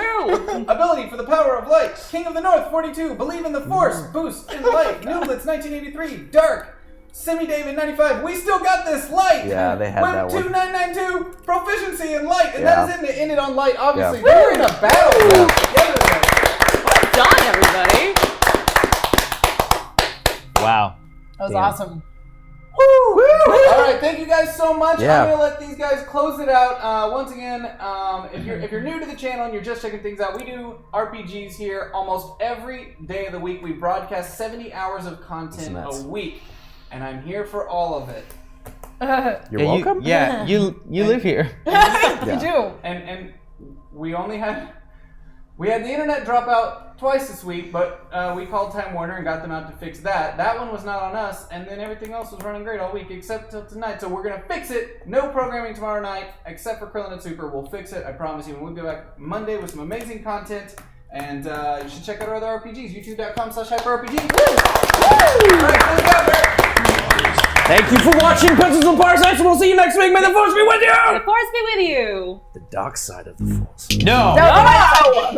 Ability for the power of light. King of the North 42, believe in the Force, boost in light. Nublitz 1983, dark. Semi-David 95, we still got this, light. Yeah, they had that one. 2992, proficiency in light, and that is it. It ended on light. Obviously, Yeah. we're in a battle together. Well done, everybody. Wow. That was awesome. All right. right, thank you guys so much. Yeah. I'm gonna let these guys close it out. Once again, if you're new to the channel and you're just checking things out, we do RPGs here almost every day of the week. We broadcast 70 hours of content a week, and I'm here for all of it. You're welcome. You live here. You do. And we had the internet drop out twice this week, but we called Time Warner and got them out to fix that. That one was not on us, and then everything else was running great all week except till tonight. So we're gonna fix it. No programming tomorrow night except for Krillin and Super. We'll fix it, I promise you. And we'll be back Monday with some amazing content. And you should check out our other RPGs. YouTube.com/hyperRPG. All right, close it out, Barrett. Thank you for watching Pencils and Parsecs. We'll see you next week. May the force be with you. The force be with you. The dark side of the force. No. No, come on!